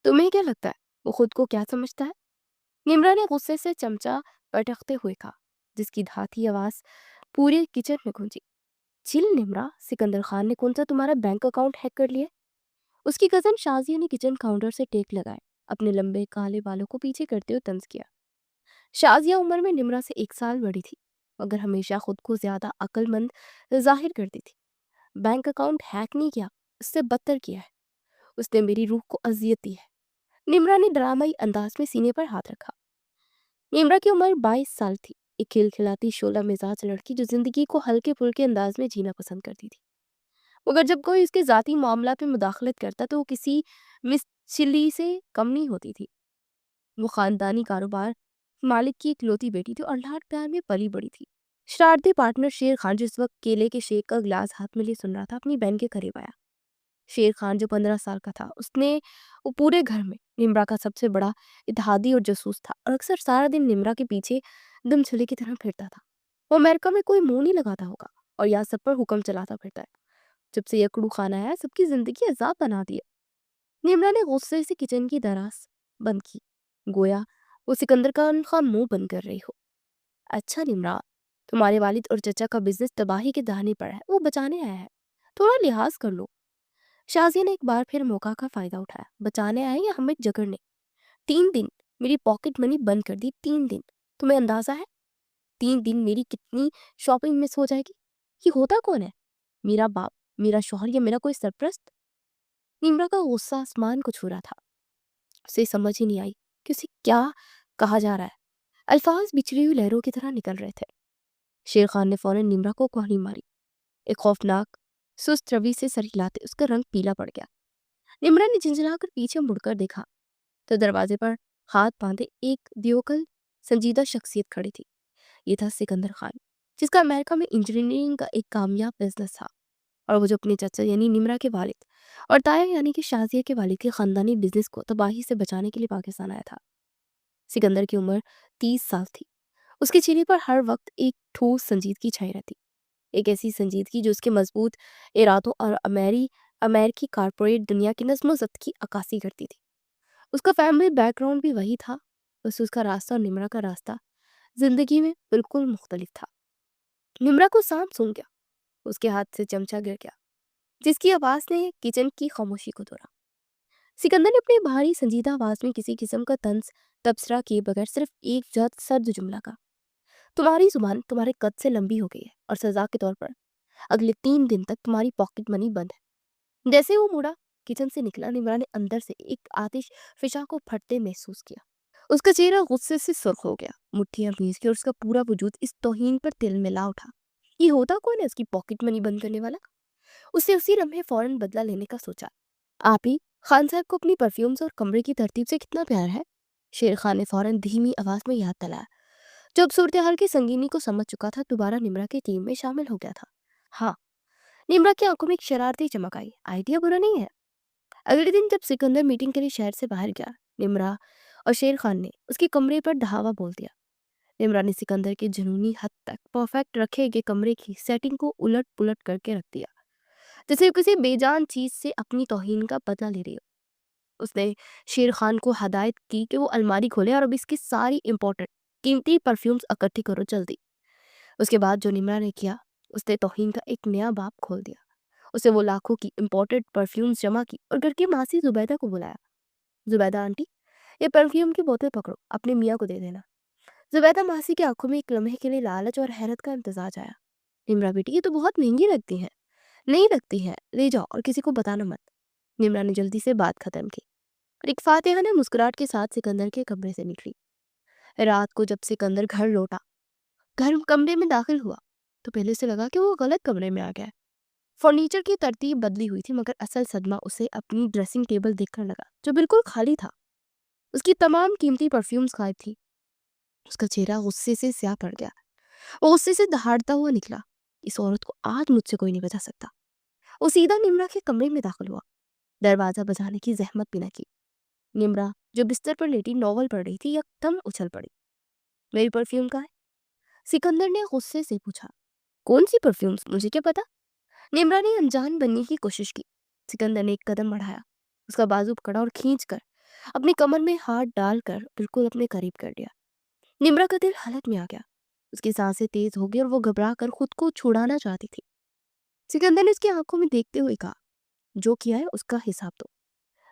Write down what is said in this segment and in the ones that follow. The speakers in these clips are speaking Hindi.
तुम्हें क्या लगता है वो खुद को क्या समझता है? निम्रा ने गुस्से से चमचा पटकते हुए कहा, जिसकी धाती आवाज पूरे किचन में गूंजी। चिल निम्रा, सिकंदर खान ने कौन सा तुम्हारा बैंक अकाउंट हैक कर लिया? उसकी कजन शाजिया ने किचन काउंटर से टेक लगाए, अपने लंबे काले बालों को पीछे करते हुए तंज किया। शाजिया उम्र में निम्रा से 1 साल बड़ी थी, मगर हमेशा खुद को ज्यादा अक्लमंद जाहिर करती थी। बैंक अकाउंट हैक नहीं किया, उससे बदतर किया है। उसने मेरी रूह को अजियत दी है। निम्रा ने ड्रामाई अंदाज में सीने पर हाथ रखा। निम्रा की उम्र 22 साल थी, एक खिलखिलाती शोला मिजाज लड़की जो जिंदगी को हल्के फुल्के अंदाज में जीना पसंद करती थी। मगर जब कोई उसके जाती मामलात में मुदाखलत करता तो वो किसी मिस चिल्ली से कम नहीं होती थी। वो खानदानी कारोबार मालिक की इकलौती बेटी थी और लाड प्यार में पली बड़ी थी। शरारती पार्टनर शेर खान जिस वक्त केले के शेक का गिलास हाथ में लिए सुन रहा था, अपनी बहन के करीब आया। शेर खान जो 15 साल का था, उसने वो पूरे घर में निम्रा का सबसे बड़ा इत्तेहादी और जासूस था और अक्सर सारा दिन निम्रा के पीछे दम छुले की तरह फिरता था। वो अमेरिका में कोई मुंह नहीं लगाता होगा और यहाँ सब पर हुक्म चलाता फिरता है। जब से यकड़ू खाना आया, सबकी जिंदगी अजाब बना दी है। निम्रा ने गुस्से से किचन की दराज बंद की, गोया वो सिकंदर का मुंह बंद कर रही हो। अच्छा निम्रा, तुम्हारे वालिद और चचा का बिजनेस तबाही के दहाने पर है, वो बचाने आया है, थोड़ा लिहाज कर लो। शाजिया ने एक बार फिर मौका का फायदा उठाया। बचाने आए या हमें जकड़ने? 3 दिन मेरी पॉकेट मनी बंद कर दी, 3 दिन। तुम्हें अंदाजा है 3 दिन मेरी कितनी शॉपिंग मिस हो जाएगी? ये होता कौन है? मेरा बाप, मेरा शौहर या मेरा कोई सरप्रस्त? निम्रा का गुस्सा आसमान को छू रहा था। उसे समझ ही नहीं आई कि उसे क्या कहा जा रहा है। अल्फाज बिछड़ी हुई लहरों की तरह निकल रहे थे। शेर खान ने फौरन निम्रा को कोहनी मारी। एक खौफनाक सुस्त रवि से सर हिलाते उसका रंग पीला पड़ गया। निम्रा ने झंझनाकर पीछे मुड़कर देखा तो दरवाजे पर हाथ बांधे एक दियोकल संजीदा शख्सियत खड़ी थी। ये था सिकंदर खान, जिसका अमेरिका में इंजीनियरिंग का एक कामयाब बिजनेस था और वो जो अपने चाचा यानी निम्रा के वालिद और ताया यानी कि शाजिया के वालिद के खानदानी बिजनेस को तबाही से बचाने के लिए पाकिस्तान आया था। सिकंदर की उम्र 30 साल थी। उसके चेहरे पर हर वक्त एक ठोस संजीदगी छाई रहती, एक ऐसी संजीदगी जो उसके मजबूत इरादों और अमेरिकी कारपोरेट दुनिया की नज्म ज़ब्त की अक्कासी करती थी। उसका फैमिली बैकग्राउंड भी वही था, बस उसका रास्ता और निम्रा का रास्ता जिंदगी में बिल्कुल मुख्तलिफ था। निम्रा को सांप सूंघ गया, उसके हाथ से चमचा गिर गया, जिसकी आवाज ने किचन की खामोशी को तोड़ा। सिकंदर ने अपनी भारी संजीदा आवाज में किसी किस्म का तंज तबसरा किए बगैर सिर्फ एक सर्द जुमला का, तुम्हारी जुबान तुम्हारे कद से लंबी हो गई है और सजा के तौर पर अगले 3 दिन तक तुम्हारी पॉकेट मनी बंद है। जैसे वो मुड़ा किचन से निकला, निम्रा ने अंदर से एक आतिश फिशा को फटते महसूस किया। उसका चेहरा गुस्से से सुर्ख हो गया, मुट्ठियां भींच के और उसका पूरा वजूद इस तौहीन पर तिलमिला उठा। ये होता कौन है उसकी पॉकेट मनी बंद करने वाला? उसने उसी लम्हे फौरन बदला लेने का सोचा। आप ही खान साहब को अपनी परफ्यूम्स और कमरे की तरतीब से कितना प्यार है? शेर खान ने फौरन धीमी आवाज में याद दिलाया। जब सूरत हाल की संगीनी को समझ चुका था, दोबारा निम्रा की टीम में शामिल हो गया था। हाँ, निम्रा की आंखों में एक शरारती चमक आई। आइडिया बुरा नहीं है। अगले दिन जब सिकंदर मीटिंग के लिए शहर से बाहर गया, निम्रा और शेर खान ने उसके कमरे पर धावा बोल दिया। निम्रा ने सिकंदर के जुनूनी हद तक परफेक्ट रखे गए कमरे की सेटिंग को उलट पुलट करके रख दिया, जैसे वो किसी बेजान चीज से अपनी तौहीन का बदला ले रही हो। उसने शेर खान को हदायत की कि वो अलमारी खोले और अब इसकी सारी इंपॉर्टेंट कीमती परफ्यूम्स इकट्ठी करो जल्दी। उसके बाद जो निम्रा ने किया, उसने तौहीन का एक नया बाब खोल दिया। उसे वो लाखों की इंपॉर्टेंट परफ्यूम्स जमा की और घर की मासी जुबैदा को बुलाया। जुबैदा आंटी, ये परफ्यूम की बोतल पकड़ो, अपने मियाँ को दे देना। जुबैदा मासी की आंखों में एक लम्हे के लिए लालच और हैरत का इम्तजाज आया। निम्रा बेटी, ये तो बहुत महंगी लगती है। नहीं लगती है, ले जाओ और किसी को बताना मत। निम्रा ने जल्दी से बात खत्म की। रिक फातिहा ने मुस्कुराहट के साथ सिकंदर के कमरे से निकली। रात को जब सिकंदर घर लौटा, घर कमरे में दाखिल हुआ तो पहले से लगा कि वो गलत कमरे में आ गया है। फर्नीचर की तरतीब बदली हुई थी, मगर असल सदमा उसे अपनी ड्रेसिंग टेबल देखकर लगा, जो बिल्कुल खाली था। उसकी तमाम कीमती परफ्यूम्स गायब थी। उसका चेहरा गुस्से से स्याह पड़ गया। वो गुस्से से दहाड़ता हुआ निकला। इस औरत को आज मुझसे कोई नहीं बचा सकता। वो सीधा निम्रा के कमरे में दाखिल हुआ, दरवाजा बजाने की जहमत भी न की। निम्रा जो बिस्तर पर लेटी नॉवल पढ़ रही थी, एकदम उछल पड़ी। मेरी परफ्यूम कहाँ है? सिकंदर ने गुस्से से पूछा। कौन सी परफ्यूम्स, मुझे क्या पता? निम्रा ने अनजान बनने की कोशिश की। सिकंदर ने एक कदम बढ़ाया, उसका बाजू पकड़ा और खींच कर अपनी कमर में हाथ डालकर बिल्कुल अपने करीब कर लिया। निम्रा का दिल हालत में आ गया। उसकी सांसें तेज हो गई और वो घबरा कर खुद को छुड़ाना चाहती थी। सिकंदर ने उसकी आंखों में देखते हुए कहा, जो किया है उसका हिसाब दो।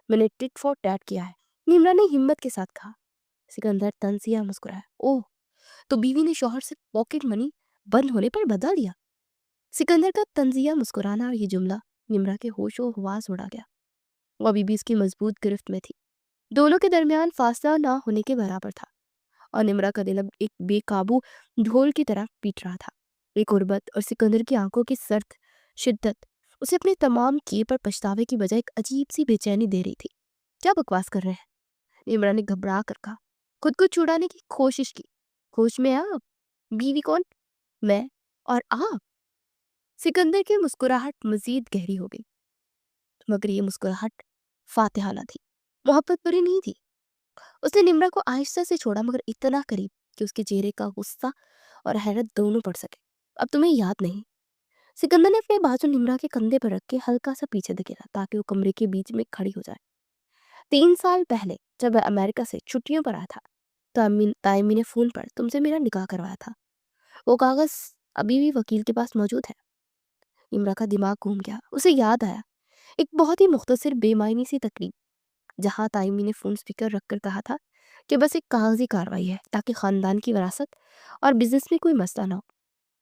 मैंने टिट फॉर टैट किया है। निम्रा ने हिम्मत के साथ कहा। सिकंदर तंजिया मुस्कुराया। ओह, तो बीवी ने शौहर से पॉकेट मनी बंद होने पर बदला दिया। सिकंदर का तंजिया मुस्कुराना और ये जुमला निम्रा के होशो हवास उड़ा गया। वो अभी भी इसकी मजबूत गिरफ्त में थी। दोनों के दरमियान फासला ना होने के बराबर था और निम्रा का दिल अब एक बेकाबू ढोल की तरह पीट रहा था। एक गुर्बत और सिकंदर की आंखों की सर्द शिद्दत उसे अपने तमाम किए पर पछतावे की बजाय एक अजीब सी बेचैनी दे रही थी। क्या बकवास कर रहे हैं? निम्रा ने घबरा कर कहा। खुद को छुड़ाने की कोशिश की। होश में आप? बीवी कौन? मैं। और आप? सिकंदर की मुस्कुराहट मजीद गहरी हो गई, मगर ये मुस्कुराहट फातिहाना थी, मोहब्बत भरी नहीं थी। उसने निम्रा को आहिस्ता से छोड़ा, मगर इतना करीब कि उसके चेहरे का गुस्सा और हैरत दोनों पड़ सके। अब तुम्हें याद नहीं? सिकंदर ने अपने बाजू निम्रा के कंधे पर रख के हल्का सा पीछे धकेला ताकि वो कमरे के बीच में खड़ी हो जाए। 3 साल पहले जब वह अमेरिका से छुट्टियों पर आया था, तो तायमी ने फोन पर तुमसे मेरा निकाह करवाया था। वो कागज अभी भी वकील के पास मौजूद है। निम्रा का दिमाग घूम गया। उसे याद आया एक बहुत ही मुख्तसर बेमायनी सी तकरीब, जहां तायमी ने फोन स्पीकर रखकर कहा था कि बस एक कागजी कार्रवाई है ताकि खानदान की विरासत और बिजनेस में कोई मसला ना हो।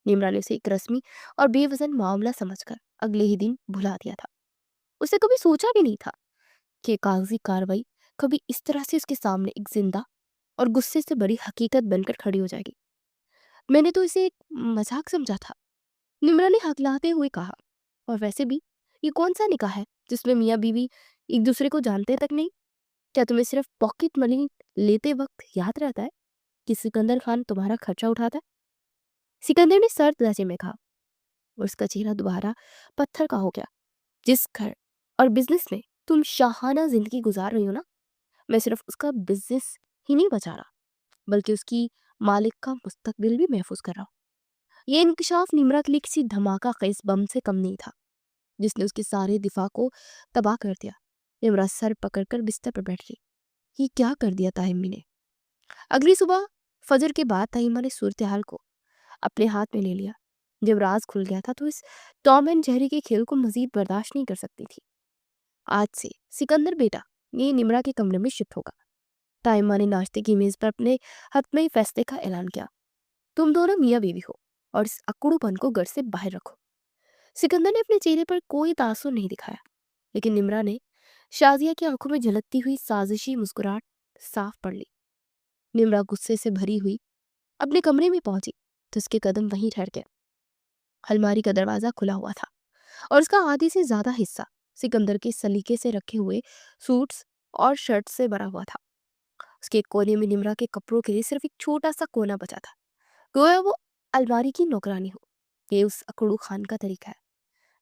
निम्रा ने उसे एक रस्मी और बेवजन मामला समझकर अगले ही दिन भुला दिया था। उसे कभी सोचा भी नहीं था कि कागजी कार्रवाई कभी इस तरह से उसके सामने एक जिंदा और गुस्से से बड़ी हकीकत बनकर खड़ी हो जाएगी। मैंने तो इसे एक मजाक समझा था, निम्रा ने हकलाते हुए कहा। और वैसे भी ये कौन सा निकाह है जिसमें मियाँ बीवी एक दूसरे को जानते तक नहीं? क्या तुम्हें सिर्फ पॉकेट मनी लेते वक्त याद रहता है कि सिकंदर खान तुम्हारा खर्चा उठाता है? सिकंदर ने सर्द लहजे में कहा और उसका चेहरा दोबारा पत्थर का हो गया। जिस घर और बिजनेस में तुम शाहाना जिंदगी गुजार रही हो ना, मैं सिर्फ उसका बिजनेस ही नहीं बचा रहा, बल्कि उसकी मालिक का मुस्तकबिल भी महफूज कर रहा हूँ। ये इंकशाफ निम्रा के लिए किसी धमाका खेज बम से कम नहीं था, जिसने उसके सारे दिफा को तबाह कर दिया। निम्रा सर पकड़कर बिस्तर पर बैठ गई। ये क्या कर दिया ताहिमी ने? अगली सुबह फजर के बाद ताहिमा ने सूरत हाल को अपने हाथ में ले लिया। जब राज खुल गया था तो इस टॉम एंड जेरी के खेल को मजीद बर्दाश्त नहीं कर सकती थी। आज से सिकंदर बेटा ये निम्रा के कमरे में शिफ्ट होगा। ताइमा ने नाश्ते की मेज पर अपने हतमी फैसले का ऐलान किया। तुम दोनों मियाँ बीवी हो और इस अकड़ूपन को घर से बाहर रखो। सिकंदर ने अपने चेहरे पर कोई तासुर नहीं दिखाया, लेकिन निम्रा ने शाजिया की आंखों में झलकती हुई साजिशी मुस्कुराहट साफ पढ़ ली। निम्रा गुस्से से भरी हुई अपने कमरे में पहुंची तो उसके कदम वहीं ठहर गए। अलमारी का दरवाजा खुला हुआ था और उसका आधी से ज्यादा हिस्सा सिकंदर के सलीके से रखे हुए सूट्स और शर्ट से भरा हुआ था। उसके एक कोने में निम्रा के कपड़ों के लिए सिर्फ एक छोटा सा कोना बचा था, गोया वो अलमारी की नौकरानी हो। ये उस अकड़ू खान का तरीका है।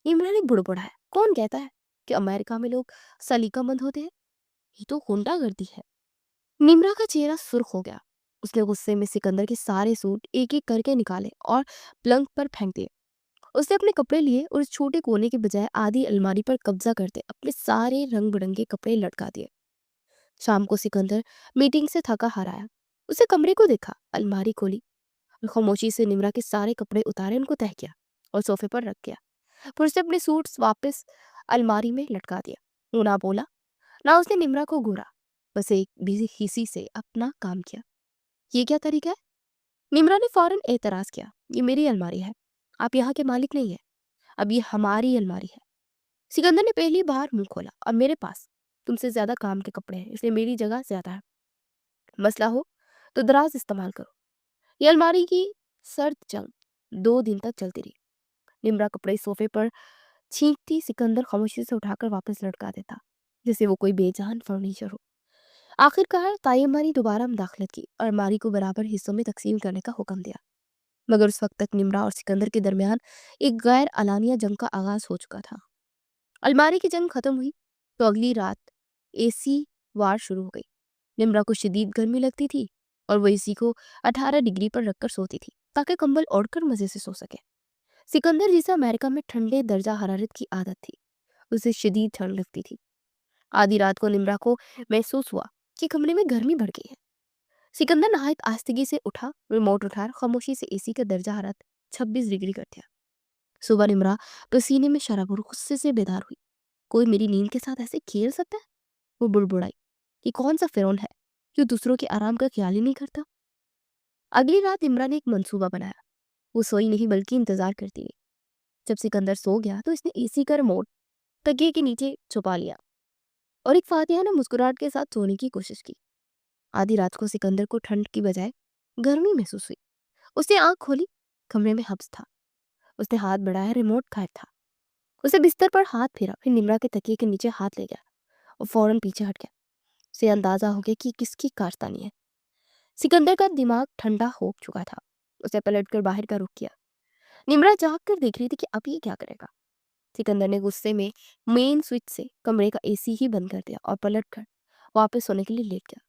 निम्रा ने बुड़बुड़ाया। कौन कहता है कि अमेरिका में लोग सलीकामंद होते हैं? ये तो गुंडागर्दी है। निम्रा का चेहरा सुर्ख हो गया। उसने गुस्से में सिकंदर के सारे सूट एक एक करके निकाले और पलंग पर फेंक दिए। उसने अपने कपड़े लिए और उस छोटे कोने के बजाय आधी अलमारी पर कब्जा करते अपने सारे रंग बिरंगे कपड़े लटका दिए। शाम को सिकंदर मीटिंग से थका हार आया। उसे कमरे को देखा, अलमारी खोली और खामोशी से निम्रा के सारे कपड़े उतारे, उनको तह किया और सोफे पर रख गया। फिर उसने अपने सूट्स वापस अलमारी में लटका दिया। वो ना बोला ना उसने निम्रा को घूरा, बस एक बिजी हिसी से अपना काम किया। ये क्या तरीका है? निम्रा ने फौरन एतराज किया। ये मेरी अलमारी है, आप यहाँ के मालिक नहीं है। अब ये हमारी अलमारी है। सिकंदर ने पहली बार मुंह खोला। अब मेरे पास तुमसे ज्यादा काम के कपड़े हैं, इसलिए मेरी जगह ज्यादा है। मसला हो तो दराज इस्तेमाल करो। ये अलमारी की सर्द जंग 2 दिन तक चलती रही। निम्रा कपड़े सोफे पर छींकती सिकंदर खामोशी से उठाकर वापस लटका देता, जैसे वो कोई बेजान फर्नीचर हो। आखिरकार तायम्मा ने दोबारा मुदाखलत की और अलमारी को बराबर हिस्सों में तकसीम करने का हुक्म दिया। मगर उस वक्त तक निम्रा और सिकंदर के दरमियान एक गैर अलानिया जंग का आगाज हो चुका था। अलमारी की जंग खत्म हुई तो अगली रात एसी वार शुरू हो गई। निम्रा को शदीद गर्मी लगती थी और वो एसी को 18 डिग्री पर रखकर सोती थी ताकि कंबल ओढ़कर मजे से सो सके। सिकंदर, जिसे अमेरिका में ठंडे दर्जा हरारत की आदत थी, उसे शदीद ठंड लगती थी। आधी रात को निम्रा को महसूस हुआ कि कमरे में गर्मी बढ़ गई है। सिकंदर नहायत आस्तिकी से उठा, रिमोट उठाकर खामोशी से एसी का दर्जा हरात 26 डिग्री कर दिया। सुबह निमरा पसीने में शराबोर गुस्से से बेदार हुई। कोई मेरी नींद के साथ ऐसे खेल सकता है? वो बुड़बुड़ाई कि कौन सा फिरौन है जो दूसरों के आराम का ख्याल ही नहीं करता। अगली रात इमरान ने एक मंसूबा बनाया। वो सोई नहीं बल्कि इंतजार करती रही। जब सिकंदर सो गया तो इसने एसी का रिमोट तकिए के नीचे छुपा लिया और एक फातिहा ने मुस्कुराहट के साथ सोने की कोशिश की। आधी रात को सिकंदर को ठंड की बजाय गर्मी महसूस हुई। उसने आंख खोली, कमरे में हब्स था। उसने हाथ बढ़ाया, रिमोट गायब था। उसे बिस्तर पर हाथ फेरा, फिर निमरा के तकिए के नीचे हाथ ले गया और फौरन पीछे हट गया। उसे अंदाजा हो गया कि किसकी कारस्तानी है। सिकंदर का दिमाग ठंडा हो चुका था। उसे पलटकर बाहर का रुख किया। निमरा जाग कर देख रही थी कि अब ये क्या करेगा। सिकंदर ने गुस्से में मेन स्विच से कमरे का एसी ही बंद कर दिया और पलटकर वापस सोने के लिए लेट गया।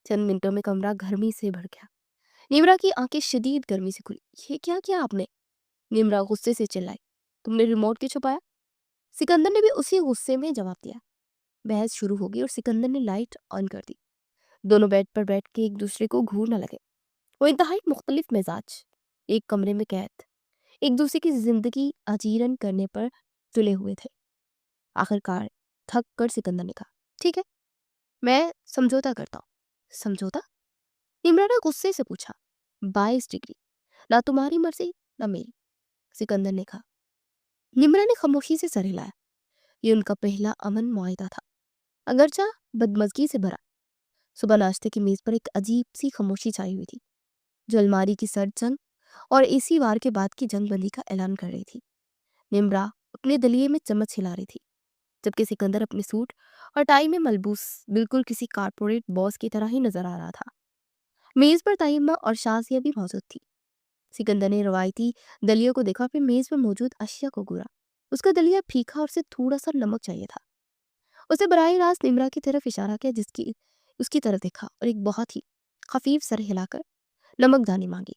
चंद मिनटों में कमरा गर्मी से भर गया। निमरा की आंखें शदीद गर्मी से खुली। ये क्या किया आपने? निमरा गुस्से से चिल्लाई। तुमने रिमोट क्यों छुपाया? सिकंदर ने भी उसी गुस्से में जवाब दिया। बहस शुरू हो गई और सिकंदर ने लाइट ऑन कर दी। दोनों बेड पर बैठ के एक दूसरे को घूरने लगे। वो इंतहाई मुख्तलिफ मिजाज, एक कमरे में कैद, एक दूसरे की जिंदगी अजीरन करने पर तुले हुए थे। आखिरकार थक कर सिकंदर ने कहा, ठीक है, मैं समझौता करता हूँ। समझौता? निमरा ने गुस्से से पूछा। 22 डिग्री, ना तुम्हारी मर्जी ना मेरी, सिकंदर ने कहा। निमरा ने खामोशी से सर हिलाया। ये उनका पहला अमन मुआहदा था, अगरचा बदमजगी से भरा। सुबह नाश्ते की मेज पर एक अजीब सी खामोशी छाई हुई थी, जो अलमारी की सर्द जंग और इसी वार के बाद की जंगबंदी का ऐलान कर रही थी। निमरा अपने दलिये में चम्मच हिला रही थी, जबकि सिकंदर अपने सूट और टाई में मलबूस बिल्कुल किसी कारपोरेट बॉस की तरह ही नजर आ रहा था। मेज पर ताइम्मा और शाजिया भी मौजूद थी। सिकंदर ने रवायती दलिया को देखा, फिर मेज पर मौजूद अशिया को घूरा। उसका दलिया फीका और उसे थोड़ा सा नमक चाहिए था। उसे बराह रास्त निमरा की तरफ इशारा किया, जिसकी उसकी तरफ देखा और एक बहुत ही खफीफ सर हिलाकर नमकदानी मांगी।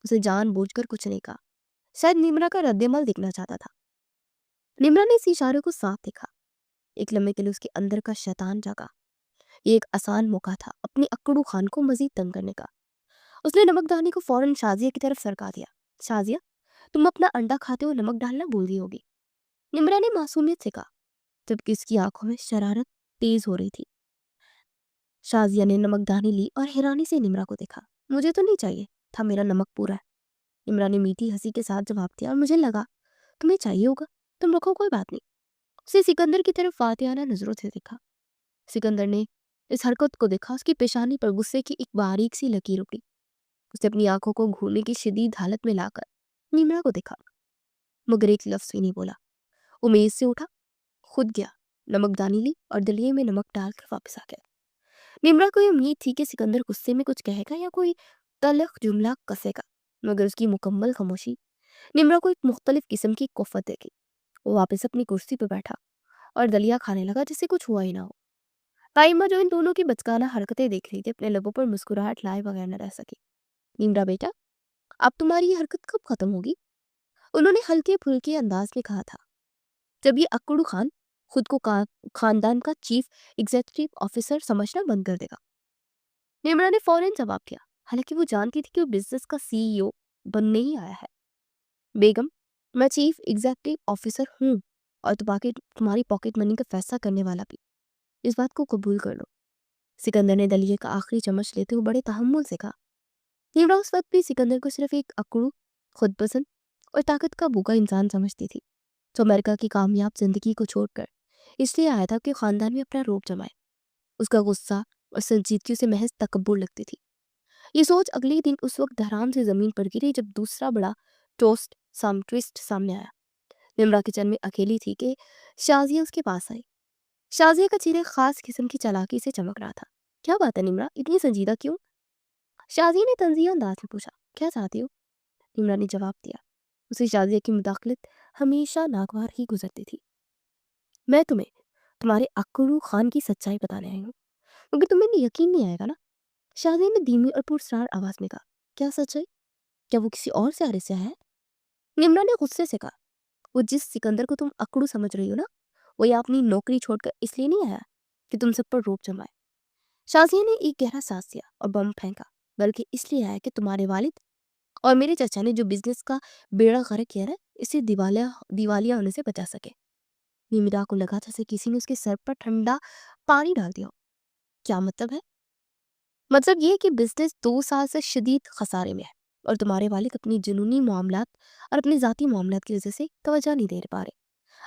उसे जानबूझकर कुछ नहीं कहा, शायद निमरा का रद्देमल देखना चाहता था। निमरा ने इस इशारे को साफ देखा। एक लम्हे के लिए उसके अंदर का शैतान जागा। ये एक आसान मौका था अपनी अक्कड़ू खान को मजीद तंग करने का। उसने नमकदानी को फौरन शाजिया की तरफ सरका दिया। शाजिया, तुम अपना अंडा खाते हो नमक डालना भूल गई होगी, निमरा ने मासूमियत से कहा, जबकि उसकी आंखों में शरारत तेज हो रही थी। शाजिया ने नमकदानी ली और हैरानी से निमरा को देखा। मुझे तो नहीं चाहिए था, मेरा नमक पूरा है। निमरा ने मीठी हंसी के साथ जवाब दिया, और मुझे लगा तुम्हें चाहिए होगा, तुम रखो, कोई बात नहीं। उसे सिकंदर की तरफ वातियाना नजरों से देखा। सिकंदर ने इस हरकत को देखा। उसकी पेशानी पर गुस्से की एक बारीक सी लकीर उठी। उसे अपनी आंखों को घूरने की शदीद हालत में लाकर निमरा को देखा, मगर एक लफ्ज भी नहीं बोला। वो मेज से उठा, खुद गया, नमकदानी ली और दलिये में नमक डालकर वापस आ गया। निमरा को ये उम्मीद थी कि सिकंदर गुस्से में कुछ कहेगा या कोई तल्ख जुमला कसेगा, मगर उसकी मुकम्मल खामोशी निमरा को एक मुख्तलिफ किस्म की कुव्वत देगी। वो वापस अपनी कुर्सी पर बैठा और दलिया खाने लगा जैसे कुछ हुआ ही ना हो। ताइमा, जो इन दोनों की बचकाना हरकतें देख रही थी, अपने लबों पर मुस्कुराहट लाए बगैर न रह सकी। निमरा बेटा, अब तुम्हारी ये हरकत कब खत्म होगी? उन्होंने हल्के फुल्के अंदाज में कहा था। जब ये अक्कड़ू खान खुद को खानदान का चीफ एग्जीक्यूटिव ऑफिसर समझना बंद कर देगा। निमरा ने फौरन जवाब दिया, हालांकि वो जानती थी कि वो बिजनेस का सीईओ बनने ही आया है। बेगम, मैं चीफ एग्जीक्यूटिव ऑफिसर हूँ और तुम्हारी पॉकेट मनी का फैसला करने वाला भी। इस बात को कबूल कर लो। सिकंदर ने दलिये का आखिरी चम्मच लेते हुए बड़े तहम्मुल से कहा। निमरा उस वक्त भी सिकंदर को सिर्फ एक अकड़ू, खुदपसंद और ताकत का भूखा इंसान समझती थी, जो अमेरिका की कामयाब जिंदगी को छोड़कर इसलिए आया था कि खानदान में अपना रोब जमाए। उसका गुस्सा और संजीदगी उसे महज तकब्बुर लगती थी। ये सोच अगले दिन उस वक्त धड़ाम से जमीन पर गिरी जब दूसरा बड़ा ट्विस्ट सामने आया। निमरा किचन में अकेली थी कि शाजिया उसके पास आई। शाजिया का चेहरा खास किस्म की चालाकी से चमक रहा था। क्या बात है निमरा, इतनी संजीदा क्यों? शाजिया ने तंजीह अंदाज में पूछा। क्या चाहती हो? निमरा ने जवाब दिया। उसे शाजिया की मुदाखलत हमेशा नागवार ही गुजरती थी। मैं तुम्हें तुम्हारे अक्कड़ू खान की सच्चाई बताने आई हूँ, मगर तुम्हें यकीन नहीं आएगा ना। शाजिया ने धीमी और पुरस्कार आवाज में कहा। क्या सच्चाई? क्या वो किसी और से आया है? निमरा ने गुस्से से कहा। वो जिस सिकंदर को तुम अकड़ू समझ रही हो ना, वो यहाँ अपनी नौकरी छोड़कर इसलिए नहीं आया कि तुम सब पर रोब जमाए। शाजिया ने एक गहरा सांस लिया और बम फेंका। बल्कि इसलिए आया कि तुम्हारे वालिद और मेरे चाचा ने जो बिजनेस का बेड़ा गर्क किया ना, इसे दिवालिया दिवालिया होने से बचा सके। निमिरा को लगा जैसे किसी ने उसके सर पर ठंडा पानी डाल दिया हो। क्या मतलब है? मतलब ये है कि बिजनेस 2 साल से शदीद खसारे में है और तुम्हारे वालिद अपनी जुनूनी मामलात और अपने ज़ाती मामलात की वजह से तवज्जो नहीं दे पा रहे।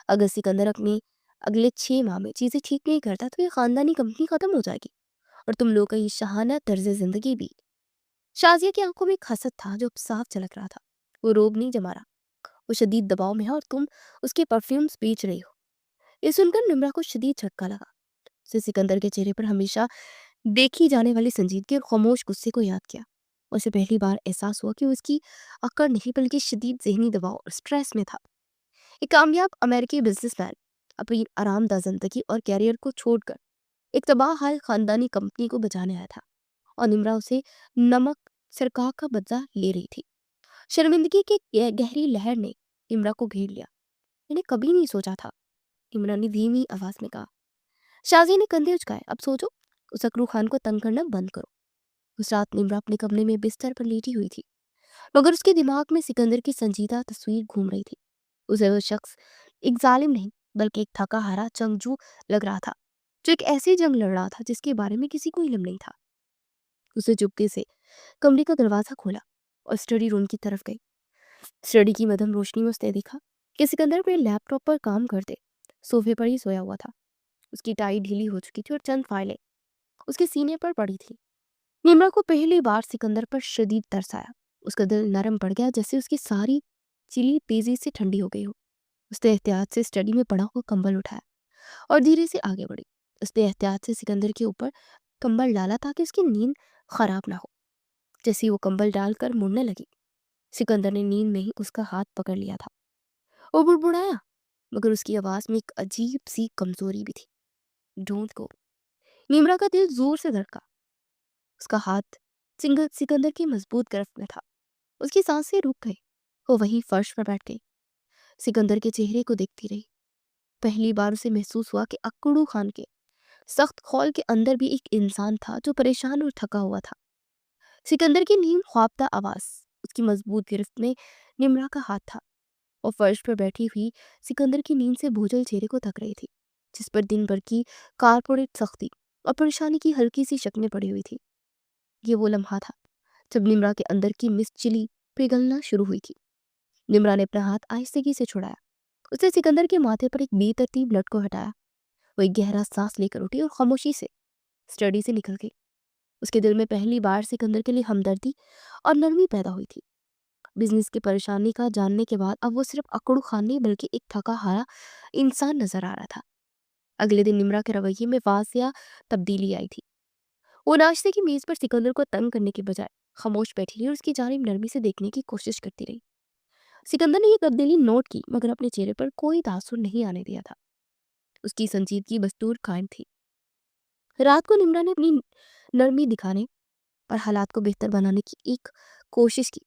अगर सिकंदर अपने अगले 6 माह में चीज़ें ठीक नहीं करता तो ये खानदानी कंपनी खत्म हो जाएगी और तुम लोग का ये शहाना तर्ज जिंदगी भी। शाजिया की आंखों में एक हसद था जो अब साफ झलक रहा था। वो रोब नहीं जमा रहा, वो शदीद दबाव में है और तुम उसके परफ्यूम्स बेच रही हो। ये सुनकर निम्रा को शदीद झटका लगा। उसे सिकंदर के चेहरे पर हमेशा देखी जाने वाली संजीदगी और खामोश गुस्से को याद किया। उसे पहली बार एहसास हुआ कि वो इसकी अकड़ नहीं बल्कि शदीद जहनी दबाव और स्ट्रेस में था। एक कामयाब अमेरिकी बिजनेसमैन अपनी आरामदाह जिंदगी और कैरियर को छोड़कर एक तबाह खानदानी कंपनी को बचाने आया था और निम्रा उसे नमक सरका का बदला ले रही थी। शर्मिंदगी की गहरी लहर ने निम्रा को घेर लिया। मैंने कभी नहीं सोचा था, निम्रा ने धीमी आवाज में कहा। शाजी ने कंधे उचकाए। अब सोचो, उस अकरू खान को तंग करना बंद करो। उस रात निम्रा अपने कमरे में बिस्तर पर लेटी हुई थी, मगर उसके दिमाग में सिकंदर की संजीदा तस्वीर घूम रही थी। उसे वो शख्स एक जालिम नहीं बल्कि एक थका हारा जंगजू लग रहा था, जो एक ऐसी जंग लड़ रहा था जिसके बारे में किसी को इल्म नहीं था। उसे चुपके से कमरे का दरवाजा खोला और स्टडी रूम की तरफ गई। स्टडी की मध्यम रोशनी में उसने देखा कि सिकंदर अपने लैपटॉप पर काम करते सोफे पर ही सोया हुआ था। उसकी टाई ढीली हो चुकी थी और चंद फाइलें उसके सीने पर पड़ी थी। निम्रा को पहली बार सिकंदर पर शदीद तरस आया। उसका दिल नरम पड़ गया, जैसे उसकी सारी चिली तेजी से ठंडी हो गई हो। उसने एहतियात से स्टडी में पड़ा हुआ कंबल उठाया और धीरे से आगे बढ़ी। उसने एहतियात से सिकंदर के ऊपर कंबल डाला ताकि उसकी नींद खराब ना हो। जैसे ही वो कंबल डालकर मुड़ने लगी, सिकंदर ने नींद में ही उसका हाथ पकड़ लिया था। वो बुड़बुड़ाया, मगर उसकी आवाज में एक अजीब सी कमजोरी भी थी। Don't go. निम्रा का दिल जोर से धड़का। उसका हाथ सिकंदर की मजबूत गिरफ्त में था। उसकी सांसें रुक गई। वो वहीं फर्श पर बैठ गई, सिकंदर के चेहरे को देखती रही। पहली बार उसे महसूस हुआ कि अक्कड़ू खान के सख्त खौल के अंदर भी एक इंसान था जो परेशान और थका हुआ था। सिकंदर की नींद ख्वाबदा आवाज, उसकी मजबूत गिरफ्त में निम्रा का हाथ था और फर्श पर बैठी हुई सिकंदर की नींद से भूजल चेहरे को थक रही थी, जिस पर दिन भर की कारपोरेट सख्ती और परेशानी की हल्की सी शक्लें पड़ी हुई थी। ये वो लम्हा था जब निम्रा के अंदर की मिस चिली पिघलना शुरू हुई थी। निम्रा ने अपना हाथ आहिस्तगी से छुड़ाया। उसने सिकंदर के माथे पर एक बेतरतीब लट को हटाया। वो एक गहरा सांस लेकर उठी और खामोशी से स्टडी से निकल गई। उसके दिल में पहली बार सिकंदर के लिए हमदर्दी और नरमी पैदा हुई थी। बिजनेस की परेशानी का जानने के बाद अब वो सिर्फ अकड़ू खान नहीं बल्कि एक थका हारा इंसान नजर आ रहा था। अगले दिन निम्रा के रवैये में वाजिया तब्दीली आई थी। वो नाश्ते की मेज पर सिकंदर को तंग करने के बजाय खामोश बैठी रही और उसकी जानिब नरमी से देखने की कोशिश करती रही। सिकंदर ने यह तब्दीली नोट की, मगर अपने चेहरे पर कोई तासुर नहीं आने दिया था। उसकी संजीदगी बस्तूर कायम थी। रात को निम्रा ने अपनी नरमी दिखाने और हालात को बेहतर बनाने की एक कोशिश की।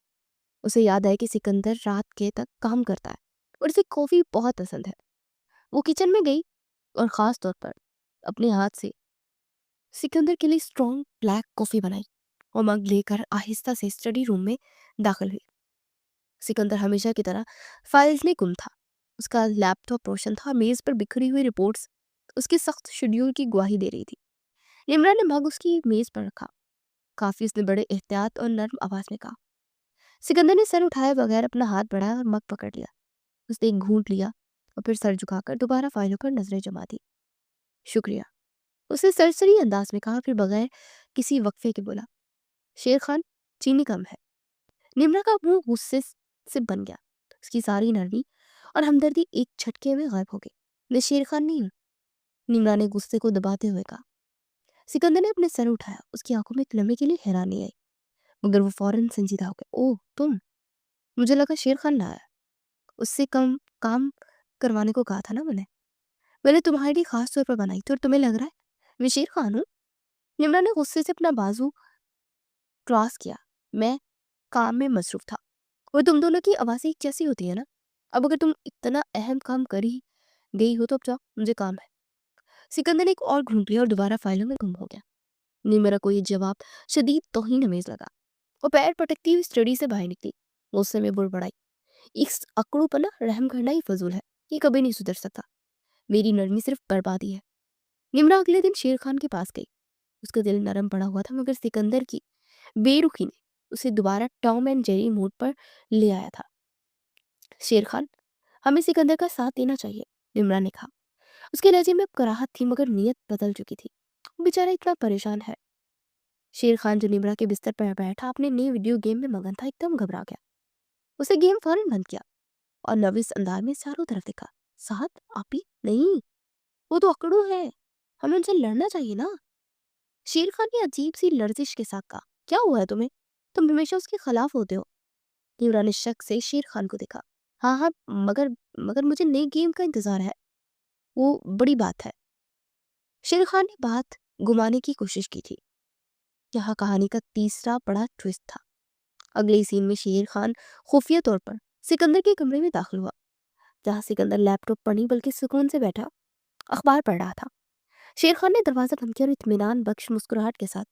उसे याद आया कि सिकंदर रात के तक काम करता है और उसे कॉफी बहुत पसंद है। वो किचन में गई और खास तौर पर अपने हाथ से सिकंदर के लिए स्ट्रॉन्ग ब्लैक कॉफी बनाई और मग लेकर आहिस्ता से स्टडी रूम में दाखिल हुई। सिकंदर हमेशा की तरह फाइल्स में गुम था। उसका लैपटॉप रोशन था और मेज पर बिखरी हुई रिपोर्ट्स उसके सख्त शेड्यूल की गवाही दे रही थी। निम्रा ने मग उसकी मेज पर रखा। काफी उसने बड़े एहतियात और नर्म आवाज में कहा। सिकंदर ने सर उठाए बगैर अपना हाथ बढ़ाया और मग पकड़ लिया। उसने एक घूंट लिया और फिर सर झुकाकर दोबारा फाइलों पर नजरें जमा दी। शुक्रिया, उसने सरसरी अंदाज में कहा, फिर बगैर किसी वक्फे के बोला, शेर खान, चीनी कम है। निम्रा का मुंह गुस्से से बन गया। उसकी सारी नरमी और हमदर्दी एक झटके में गायब हो गई। मैं शेर खान नहीं हूँ, निम्रा ने गुस्से को दबाते हुए कहा। सिकंदर ने अपने सर उठाया। उसकी आंखों में एक लम्हे के लिए हैरानी आई, मगर वो फौरन संजीदा हो गया। ओह तुम, मुझे लगा शेर खान लाया। उससे कम काम करवाने को कहा था ना मैंने तुम्हारे लिए खास तौर पर बनाई थी और तुम्हें लग रहा है मैं शेर खान हूँ। निम्रा ने गुस्से से अपना बाजू क्रॉस किया। मैं काम में मसरूफ था और तुम दोनों की आवाज़ें एक जैसी होती है ना। अब अगर तुम इतना अहम काम कर ही गई हो तो अब जाओ, मुझे काम है। सिकंदर ने एक और घूंट लिया और दोबारा फाइलों में गुम हो गया। निम्रा को ये जवाब शदीद तौहीन अमेज लगा। वो पैर पटकती हुई स्टडी से बाहर निकली। गुस्से में बुड़बड़ाई, इस अकड़ू पर ना रहम करना ही फजूल है, ये कभी नहीं सुधर सकता, मेरी नरमी सिर्फ बर्बादी है। निम्रा अगले दिन शेर खान के पास गई। उसका दिल नरम पड़ा हुआ था, मगर सिकंदर की बेरुखी ने उसे दोबारा टॉम एंड जेरी मूड पर ले आया था। शेर खान, हमें सिकंदर का साथ देना चाहिए, निम्रा ने कहा। उसके लहजे में अब कराहत थी, मगर नीयत बदल चुकी थी। वो बेचारा इतना परेशान है। शेर खान जो निम्रा के बिस्तर पर बैठा अपने नए वीडियो गेम में मगन था, एकदम घबरा गया। उसे गेम फौरन बंद किया और नर्वस अंदाज में चारों तरफ देखा। साहब, आप ही नहीं, वो तो अकड़ू है, हमें उनसे लड़ना चाहिए ना। शेर खान ने अजीब सी लर्जिश के साथ कहा, क्या हुआ है तुम्हें, तुम हमेशा उसके खिलाफ होते हो। निम्रा ने शक से शेर खान को देखा। हाँ हाँ, मगर मगर मुझे नए गेम का इंतजार है, वो बड़ी बात है। शेर खान ने बात घुमाने की कोशिश की थी। यहाँ कहानी का तीसरा बड़ा ट्विस्ट था। अगले सीन में शेर खान खुफिया तौर पर सिकंदर के कमरे में दाखिल हुआ, जहाँ सिकंदर लैपटॉप पर नहीं बल्कि सुकून से बैठा अखबार पढ़ रहा था। शेर खान ने दरवाजा बंद किया और इत्मीनान बख्श मुस्कुराहट के साथ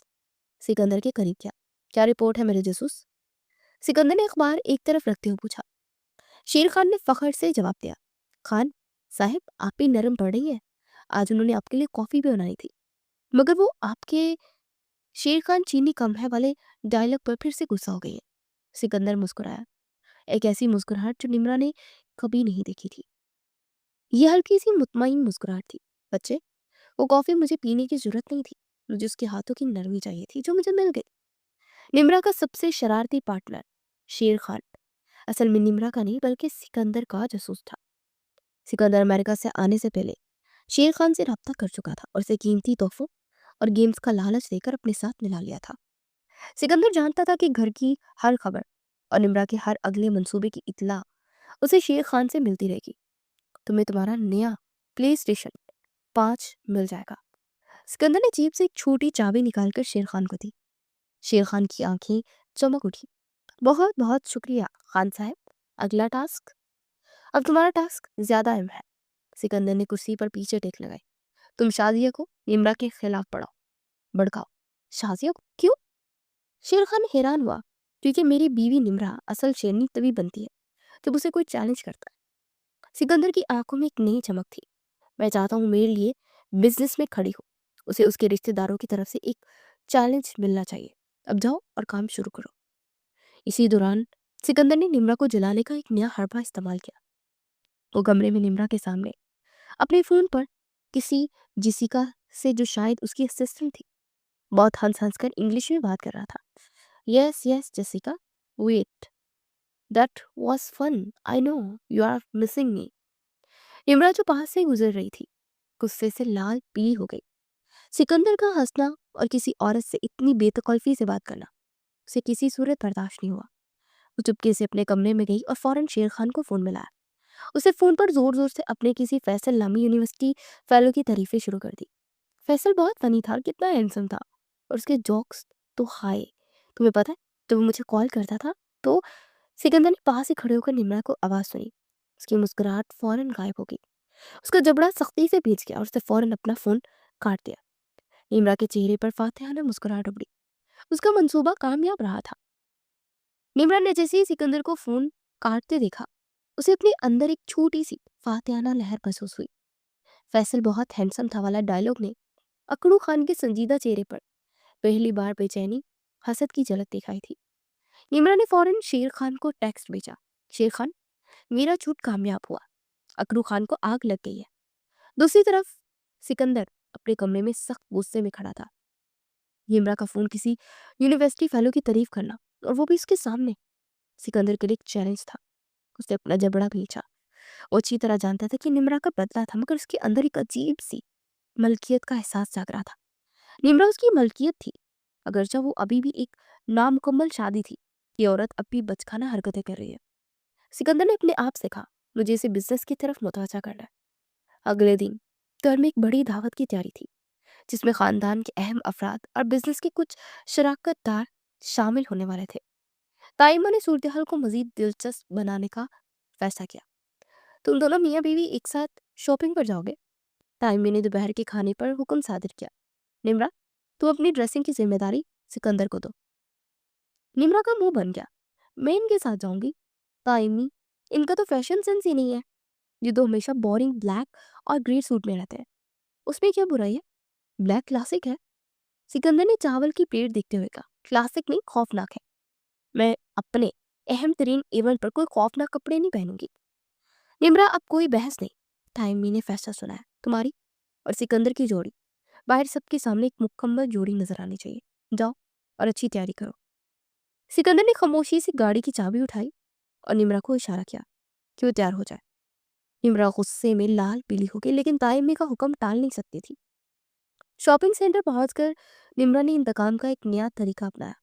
सिकंदर के करीब किया। क्या रिपोर्ट है मेरे जासूस? सिकंदर ने अखबार एक तरफ रखते हुए पूछा। शेर खान ने फखर से जवाब दिया। खान साहब, आप ही नरम पड़ रही है, आज उन्होंने आपके लिए कॉफी भी बनाई थी, मगर वो आपके शेर खान चीनी कम है वाले डायलॉग पर फिर से गुस्सा हो गई है। सिकंदर मुस्कुराया, एक ऐसी मुस्कुराहट जो निम्रा ने कभी नहीं देखी थी। यह हल्की सी मुतमईन मुस्कुराहट थी। बच्चे, वो कॉफी मुझे पीने की जरूरत नहीं थी, मुझे उसके हाथों की नरमी चाहिए थी, जो मुझे मिल गई। निम्रा का सबसे शरारती पार्टनर शेर खान असल में निम्रा का नहीं बल्कि सिकंदर का जासूस था। सिकंदर अमेरिका से आने से पहले शेर खान से रब्ता कर चुका था और उसे कीमती तोहफों और गेम्स का लालच देकर अपने साथ मिला लिया था। सिकंदर जानता था कि घर की हर खबर और निम्रा के हर अगले मंसूबे की इतला उसे शेर खान से मिलती रहेगी। तुम्हें तुम्हारा नया PlayStation 5 मिल जाएगा। सिकंदर ने जेब से एक छोटी चाबी निकालकर शेर खान को दी। शेर खान की आंखें चमक उठी। बहुत बहुत शुक्रिया खान साहब, अगला टास्क। अब तुम्हारा टास्क ज्यादा अहम है। सिकंदर ने कुर्सी पर पीछे टेक लगाई। तुम शाजिया को निम्रा के खिलाफ पढ़ाओ, भड़काओ। शाजिया को क्यों? शेर खान हैरान हुआ, क्योंकि मेरी बीवी निम्रा असल शेरनी तभी बनती है जब उसे कोई चैलेंज करता है। सिकंदर की आंखों में एक नई चमक थी। मैं चाहता हूँ मेरे लिए बिजनेस में खड़ी हो, उसे उसके रिश्तेदारों की तरफ से एक चैलेंज मिलना चाहिए। अब जाओ और काम शुरू करो। इसी दौरान सिकंदर ने निम्रा को जलाने का एक नया हरबा इस्तेमाल किया। वो कमरे में निम्रा के सामने अपने फोन पर किसी जिसिका से, जो शायद उसकी असिस्टेंट थी, बहुत हंस हंस कर इंग्लिश में बात कर रहा था। Yes yes Jessica, wait, that was fun, I know you are missing me. Nimra जो पास से गुजर रही थी, गुस्से से लाल पीली हो गई। सिकंदर का हंसना और किसी औरत से इतनी बेतकल्फी से बात करना उसे किसी सूरत बर्दाश्त नहीं हुआ। वो चुपके से अपने कमरे में गई और फौरन शेर खान को फोन मिलाया। उसे फोन पर जोर जोर से अपने किसी फैसल नामी यूनिवर्सिटी फेलो की तारीफें शुरू कर दी। फैसल बहुत फनी था, कितना हैंडसम था, और उसके जोक्स तो हाय। तुम्हें पता है, जब वो मुझे कॉल करता था तो सिकंदर ने पास ही खड़े होकर निम्रा को आवाज सुनी। उसकी मुस्कुराहट फौरन गायब हो गई। उसका जबड़ा सख्ती से भींच गया और उसने फौरन अपना फोन काट दिया। निम्रा के चेहरे पर फातिहाना मुस्कुराहट उभरी। उसका मंसूबा कामयाब रहा था। निम्रा ने जैसे ही सिकंदर को फोन काटते देखा, उसे अपने अंदर एक छोटी सी फातिहाना लहर महसूस हुई। फैसल बहुत हैंडसम था वाला डायलॉग ने अकड़ू खान के संजीदा चेहरे पर पहली बार बेचैनी, हसद की झलक दिखाई थी। निम्रा ने फौरन शेर खान को टेक्स्ट भेजा। शेर खान, मेरा झूठ कामयाब हुआ, अकड़ू खान को आग लग गई है। दूसरी तरफ सिकंदर अपने कमरे में सख्त गुस्से में खड़ा था। निम्रा का फोन किसी यूनिवर्सिटी फेलो की तारीफ करना, और वो भी उसके सामने, सिकंदर के लिए एक चैलेंज था। उसने अपना जबड़ा खींचा। वो अच्छी तरह जानता था कि निम्रा का बदला था, मगर उसके अंदर एक अजीब सी मलकियत का एहसास जाग रहा था। निम्रा उसकी मलकियत थी, अगरचा वो अभी भी एक नामुकम्मल शादी थी। ये औरत अब भी बचकाना हरकतें कर रही है। सिकंदर ने अपने आप से कहा, मुझे इसे बिजनेस की तरफ मुतवज्जा करना है। अगले दिन घर में एक बड़ी दावत की तैयारी थी, जिसमें खानदान के अहम अफराद और बिजनेस के कुछ शराकतदार शामिल होने वाले थे। ताइमा ने सूरत हाल को मजीद दिलचस्प बनाने का फैसला किया। तुम दोनों मियाँ बीवी एक साथ शॉपिंग पर जाओगे? ताइमी ने दोपहर के खाने पर हुक्म सादिर किया। निम्रा, तो अपनी ड्रेसिंग की जिम्मेदारी सिकंदर को दो। निम्रा का मुंह बन गया। मैं इनके साथ जाऊंगी? ताइमी, इनका तो फैशन सेंस ही नहीं है। ये तो हमेशा बोरिंग ब्लैक और ग्रे सूट में रहते हैं। उसमें क्या बुराई है? ब्लैक क्लासिक है। सिकंदर ने चावल की प्लेट देखते हुए कहा, क्लासिक नहीं, खौफनाक है। मैं अपने अहम तरीन इवेंट पर कोई खौफनाक कपड़े नहीं पहनूंगी। निम्रा, अब कोई बहस नहीं। ताइमी ने फैसला सुना है। तुम्हारी और सिकंदर की जोड़ी बाहर सबके सामने एक मुकम्मल जोड़ी नजर आनी चाहिए। जाओ और अच्छी तैयारी करो। सिकंदर ने खामोशी से गाड़ी की चाबी उठाई और निम्रा को इशारा किया कि वो तैयार हो जाए। निम्रा गुस्से में लाल पीली हो गई, लेकिन ताइमी का हुक्म टाल नहीं सकती थी। शॉपिंग सेंटर पहुंचकर निम्रा ने इंतकाम का एक नया तरीका अपनाया।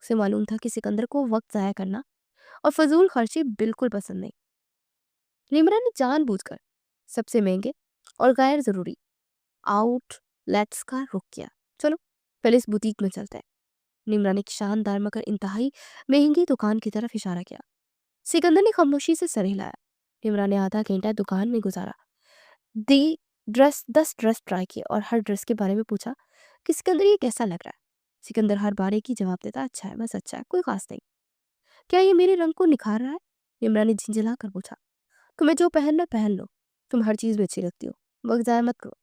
उसे मालूम था कि सिकंदर को वक्त जाया करना और फजूल खर्ची बिल्कुल पसंद नहीं। निम्रा ने जानबूझकर सबसे महंगे और गैर जरूरी आउटलेट्स का रुख किया। चलो पहले इस बुटीक में चलते हैं। निम्रा ने एक शानदार मगर इंतहाई महंगी दुकान की तरफ इशारा किया। सिकंदर ने खामोशी से सर हिलाया। निम्रा ने आधा घंटा दुकान में गुजारा। दी 10 ड्रेस ट्राई किए और हर ड्रेस के बारे में पूछा कि सिकंदर ये कैसा लग रहा है। सिकंदर हर बार एक ही जवाब देता, अच्छा है, बस अच्छा है, कोई खास नहीं। क्या ये मेरे रंग को निखार रहा है? निम्रा ने झिंझला कर पूछा। तुम्हें जो पहनना पहन लो, तुम हर चीज में अच्छी लगती हो, वक्त जाया मत करो।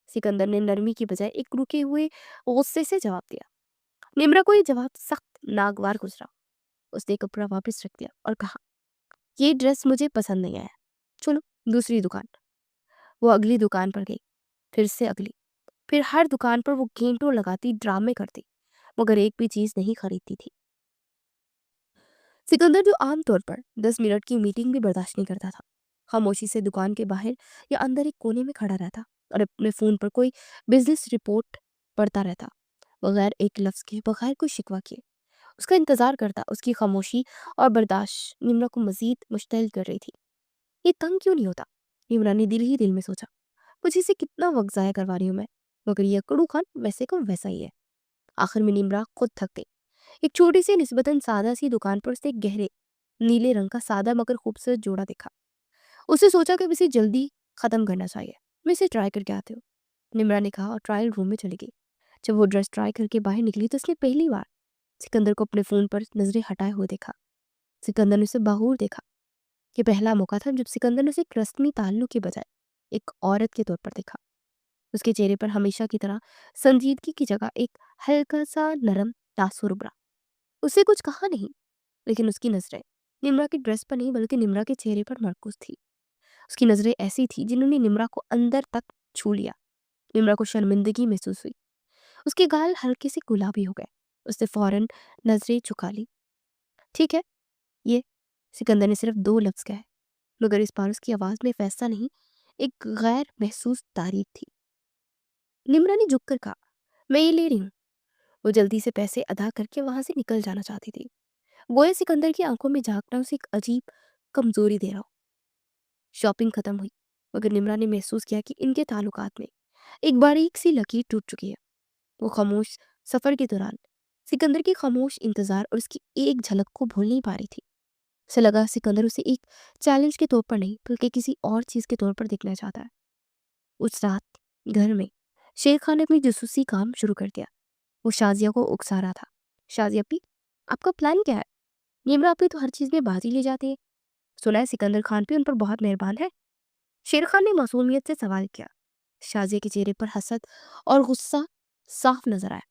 सिकंदर ने नरमी की बजाय एक रुके हुए गुस्से से जवाब दिया। निम्रा को ये जवाब सख्त नागवार गुजरा। उसने कपड़ा वापस रख दिया और कहा, ये ड्रेस मुझे पसंद नहीं आया, चलो दूसरी दुकान। वो अगली दुकान पर गई, फिर से अगली, फिर हर दुकान पर वो घंटों लगाती, ड्रामे करती, मगर एक भी चीज नहीं खरीदती थी। सिकंदर, जो आमतौर पर 10 मिनट की मीटिंग भी बर्दाश्त नहीं करता था, खामोशी से दुकान के बाहर या अंदर एक कोने में खड़ा रहता और अपने फोन पर कोई बिजनेस रिपोर्ट पढ़ता रहता, बगैर एक लफ्ज के, बगैर कोई शिकवा किए। उसका इंतजार करता। उसकी खामोशी और बर्दाश्त निम्रा को मजीद मुश्तिल कर रही थी। ये तंग क्यों नहीं होता? निम्रा ने दिल ही दिल में सोचा। मुझे से कितना वक्त जाया करवा रही हूँ मैं, मगर ये अकड़ू खान वैसे को वैसा ही है। आखिर में निम्रा खुद थक गई। एक छोटी सी निस्बतन सादा सी दुकान पर उसने एक गहरे नीले रंग का सादा मगर खूबसूरत जोड़ा देखा। उसने सोचा कि इसे जल्दी खत्म करना चाहिए। मैं इसे ट्राई करके आती हूँ, निम्रा ने कहा और ट्रायल रूम में चली गई। जब वो ड्रेस ट्राई करके बाहर निकली तो उसने पहली बार सिकंदर को अपने फोन पर नजरें हटाए हुए देखा। सिकंदर ने उसे बाहूर देखा। ये पहला मौका था जब सिकंदर ने उसे एक रस्मी ताल्लुक के बजाय एक औरत के तौर पर देखा। उसके चेहरे पर हमेशा की तरह संजीदगी की जगह एक हल्का सा नरम तासुर उभरा। उससे कुछ कहा नहीं, लेकिन उसकी नजरें निम्रा की ड्रेस पर नहीं बल्कि निम्रा के चेहरे पर मरकूज थी। उसकी नजरें ऐसी थी जिन्होंने निम्रा को अंदर तक छू लिया। निम्रा को शर्मिंदगी महसूस हुई। उसके गाल हल्के से गुलाबी हो गए। उसने फौरन नजरें झुका ली। ठीक है, ये, सिकंदर ने सिर्फ 2 लफ्ज कहे, मगर इस बार उसकी आवाज में फैसला नहीं, एक गैर महसूस तारीफ थी। निम्रा ने झुककर कहा, मैं ये ले रही हूँ। वो जल्दी से पैसे अदा करके वहां से निकल जाना चाहती थी। गोया सिकंदर की आंखों में झांकना उसे एक अजीब कमजोरी दे रहा हो। शॉपिंग खत्म हुई, मगर निम्रा ने महसूस किया कि इनके ताल्लुकात में एक बारीक सी लकीर टूट चुकी है। वो खामोश सफर के दौरान सिकंदर के खामोश इंतजार और उसकी एक झलक को भूल नहीं पा रही थी। उसे लगा सिकंदर उसे एक चैलेंज के तौर पर नहीं बल्कि किसी और चीज के तौर पर देखना चाहता है। उस रात घर में शेर खान ने अपनी जासूसी काम शुरू कर दिया। वो शाजिया को उकसा रहा था। शाजिया पी, आपका प्लान क्या है? निम्रा आपी तो हर चीज में बाजी ले जाती है। सुना है सिकंदर खान भी उन पर बहुत मेहरबान है। शेर खान ने मासूमियत से सवाल किया। शाजिया के चेहरे पर हसद और गुस्सा साफ नजर आया।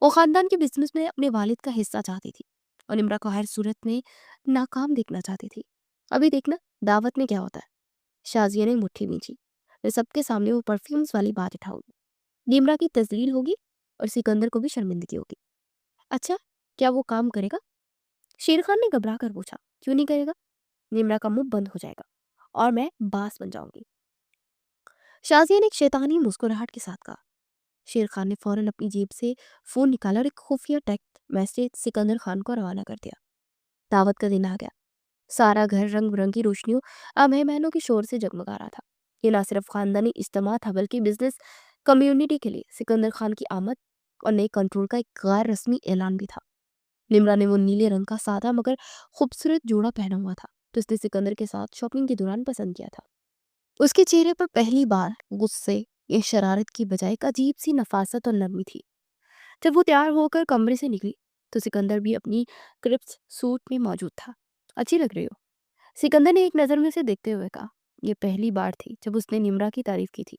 वो खानदान के बिजनेस में अपने वालिद का हिस्सा चाहती थी और निम्रा को हर सूरत में नाकाम देखना चाहती थी। अभी देखना दावत में क्या होता है। शाजिया ने मुट्ठी भींची। मैं सबके सामने वो परफ्यूम्स वाली बात उठाऊंगी। निम्रा की तजलील होगी और सिकंदर को भी शर्मिंदगी होगी। अच्छा, क्या वो काम करेगा? शेर खान ने घबरा कर पूछा। क्यों नहीं करेगा? निम्रा का मुंह बंद हो जाएगा और मैं बास बन जाऊंगी। शाजिया ने एक शैतानी मुस्कुराहट के साथ कहा। शेर खान ने फौरन अपनी जेब से फोन निकाला और एक खुफिया टेक्स्ट मैसेज सिकंदर खान को रवाना कर दिया। दावत का दिन आ गया। सारा घर रंग बिरंगी रोशनियों और मेहमानों के शोर से जगमगा रहा था। ये ना सिर्फ खानदानी इज्तिमा था बल्कि बिजनेस कम्युनिटी के लिए सिकंदर खान की आमद और नए कंट्रोल का एक गैर रस्मी ऐलान भी था। निम्रा ने वो नीले रंग का सादा मगर खूबसूरत जोड़ा पहना हुआ था तो उसने सिकंदर के साथ शॉपिंग के दौरान पसंद किया था। उसके चेहरे पर पहली बार गुस्से या शरारत की बजाय एक अजीब सी नफासत और नरमी थी। जब वो तैयार होकर कमरे से निकली तो सिकंदर भी अपनी क्रिप्स सूट में मौजूद था। अच्छी लग रही हो, सिकंदर ने एक नज़र में उसे देखते हुए कहा। ये पहली बार थी जब उसने निम्रा की तारीफ की थी।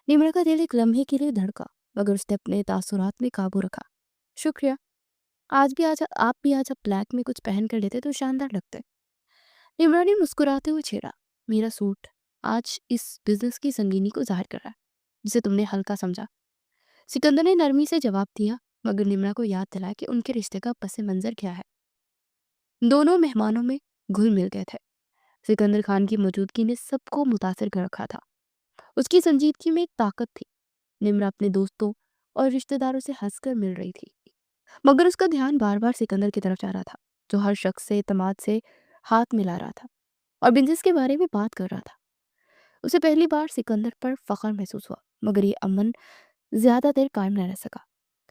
निम्रा का दिल एक लम्हे के लिए धड़का, मगर उसने अपने तासुरात में काबू रखा। शुक्रिया। आप भी आज ब्लैक में कुछ पहन कर लेते तो शानदार लगते। निम्रा ने मुस्कुराते हुए छेड़ा। मेरा सूट आज इस बिजनेस की संगीनी को जाहिर कर रहा है, जिसे तुमने हल्का समझा। सिकंदर ने नरमी से जवाब दिया, मगर निम्रा को याद दिलाया कि उनके रिश्ते का पस मंजर क्या है। दोनों मेहमानों में घुल मिल गए थे। सिकंदर खान की मौजूदगी ने सबको मुतासिर कर रखा था। उसकी संजीदगी में एक ताकत थी। निम्रा अपने दोस्तों और रिश्तेदारों से हंसकर मिल रही थी, मगर उसका ध्यान बार बार सिकंदर की तरफ जा रहा था, जो हर शख्स से एतमाद से हाथ मिला रहा था और बिजनेस के बारे में बात कर रहा था। उसे पहली बार सिकंदर पर फख्र महसूस हुआ, मगर ये अमन ज्यादा देर कायम न रह सका।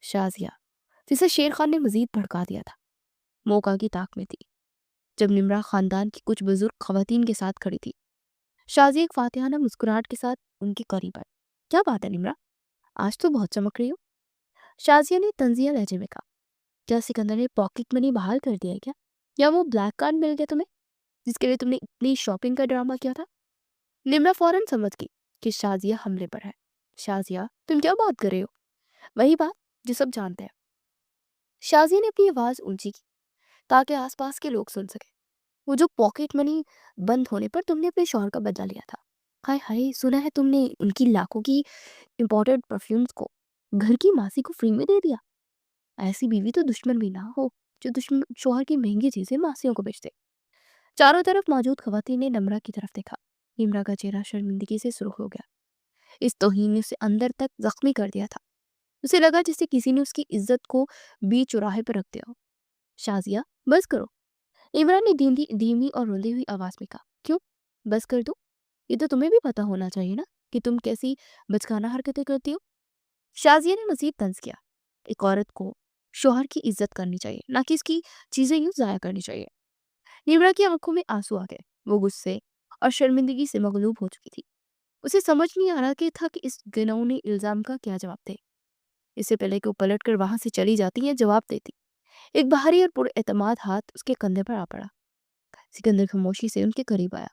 शाजिया, जिसे शेर खान ने मजीद भड़का दिया था, मौका की ताक में थी। जब निम्रा खानदान की कुछ बुजुर्ग खवातीन के साथ खड़ी थी, शाजिया एक फातिहाना मुस्कुराहट के साथ उनके करीब आई। क्या बात है निम्रा, आज तो बहुत चमक रही हो। शाजिया ने तंजिया लहजे में कहा। क्या सिकंदर ने पॉकेट मनी बहाल कर दिया है क्या, या वो ब्लैक कार्ड मिल गया तुम्हें जिसके लिए तुमने इतनी शॉपिंग का ड्रामा किया था। निम्रा फौरन समझ गई कि शाजिया हमले पर है। शाजिया, तुम क्या बात कर रहे हो। वही बात जो सब जानते हैं। शाजिया ने अपनी आवाज ऊंची की ताकि आसपास के लोग सुन सके। वो जो पॉकेट मनी बंद होने पर तुमने अपने शौहर का बदला लिया था। हाय हाय, सुना है तुमने उनकी लाखों की इम्पोर्टेड परफ्यूम्स को घर की मासी को फ्री में दे दिया। ऐसी बीवी तो दुश्मन भी ना हो जो दुश्मन शौहर की महंगी चीजें मासियों को बेच दे। चारों तरफ मौजूद खवातीन ने नम्रा की तरफ देखा। निम्रा का चेहरा शर्मिंदगी से सुर्ख हो गया। इस तौहीन ने उसे अंदर तक जख्मी कर दिया था। उसे लगा जैसे किसी ने उसकी इज्जत को बीच चौराहे पर रख दिया हो। शाजिया, बस करो। इमरान ने धीमी धीमी और रुंधी हुई आवाज में कहा। क्यों बस कर दूं? ये तो तुम्हें भी पता होना चाहिए ना कि तुम कैसी बचकाना हरकतें करती हो। शाजिया ने मजीद तंज किया। एक औरत को शौहर की इज्जत करनी चाहिए, ना कि इसकी चीजें यूं जाया करनी चाहिए। निम्रा की आंखों में आंसू आ गए। वो गुस्से और शर्मिंदगी से मगलूब हो चुकी थी। उसे समझ नहीं आ रहा कि था कि इस घिनौने इल्जाम का क्या जवाब दे। इससे पहले कि वो पलट कर वहां से चली जाती या जवाब देती, एक भारी और पुरएतमाद हाथ उसके कंधे पर आ पड़ा। सिकंदर खामोशी से उनके करीब आया।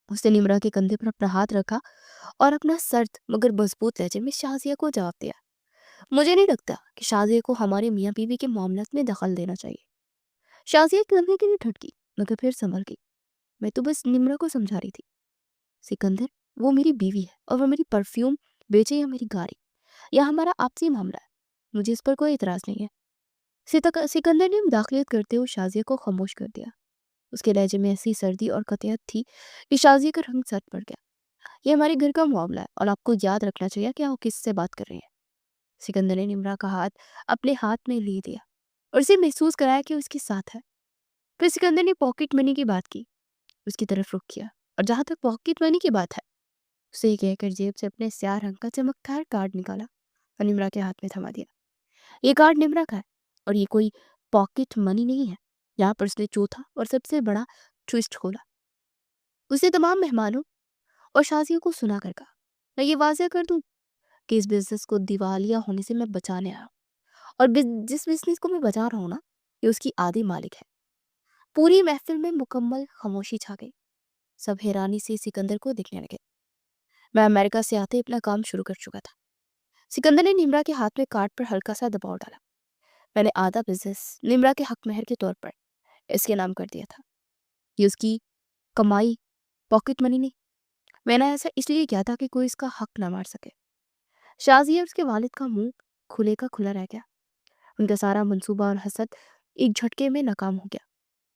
उसने निम्रा के कंधे पर अपना हाथ रखा और अपना सर्द मगर मजबूत लहजे में शाजिया को जवाब दिया। मुझे नहीं लगता कि शाजिया को हमारे मियाँ बीवी के मामलात में दखल देना चाहिए। शाजिया एक लम्हे के लिए ठटकी, मगर फिर संभल गई। मैं तो बस निम्रा को समझा रही थी। सिकंदर, वो मेरी बीवी है और वो मेरी परफ्यूम बेचे या मेरी गाड़ी या हमारा आपसी मामला है। मुझे इस पर कोई इतराज नहीं है। सिकंदर ने मुदाखलत करते हुए शाजिया को खामोश कर दिया। उसके लहजे में ऐसी सर्दी और कतियत थी कि शाजिया का रंग सट पड़ गया। ये हमारे घर का मामला है और आपको याद रखना चाहिए कि आप किससे बात कर रहे हैं। सिकंदर ने निम्रा का हाथ अपने हाथ में ले लिया और उसे महसूस कराया कि उसके साथ है। फिर सिकंदर ने पॉकेट मनी की बात की, उसकी तरफ रुख किया और जहां तक पॉकेट मनी की बात है, उसे ये कहकर जेब से अपने स्याह रंग का चमकदार कार्ड निकाला और निम्रा के हाथ में थमा दिया। ये कार्ड निम्रा का है और ये कोई पॉकेट मनी नहीं है। यहाँ पर उसने चौथा और सबसे बड़ा ट्विस्ट खोला। उसने तमाम मेहमानों और शाजियों को सुना कर कहा, मैं ये वाजिया कर दूं कि इस बिजनेस को दिवालिया होने से मैं बचाने आया हूँ। और जिस बिजनेस को मैं बचा रहा हूँ ना, ये उसकी आधी मालिक है। पूरी महफिल में मुकम्मल खामोशी छा गई। सब हैरानी से सिकंदर को देखने लगे। मैं अमेरिका से आते ही अपना काम शुरू कर चुका था। सिकंदर ने निम्रा के हाथ में कार्ड पर हल्का सा दबाव डाला। मैंने आधा बिजनेस निम्रा के हक मेहर के तौर पर इसके नाम कर दिया था। ये उसकी कमाई, पॉकेट मनी नहीं। मैंने ऐसा इसलिए किया था कि कोई इसका हक ना मार सके। शाजिया और उसके वालिद का मुंह खुले का खुला रह गया। उनका सारा मंसूबा और हसद एक झटके में नाकाम हो गया।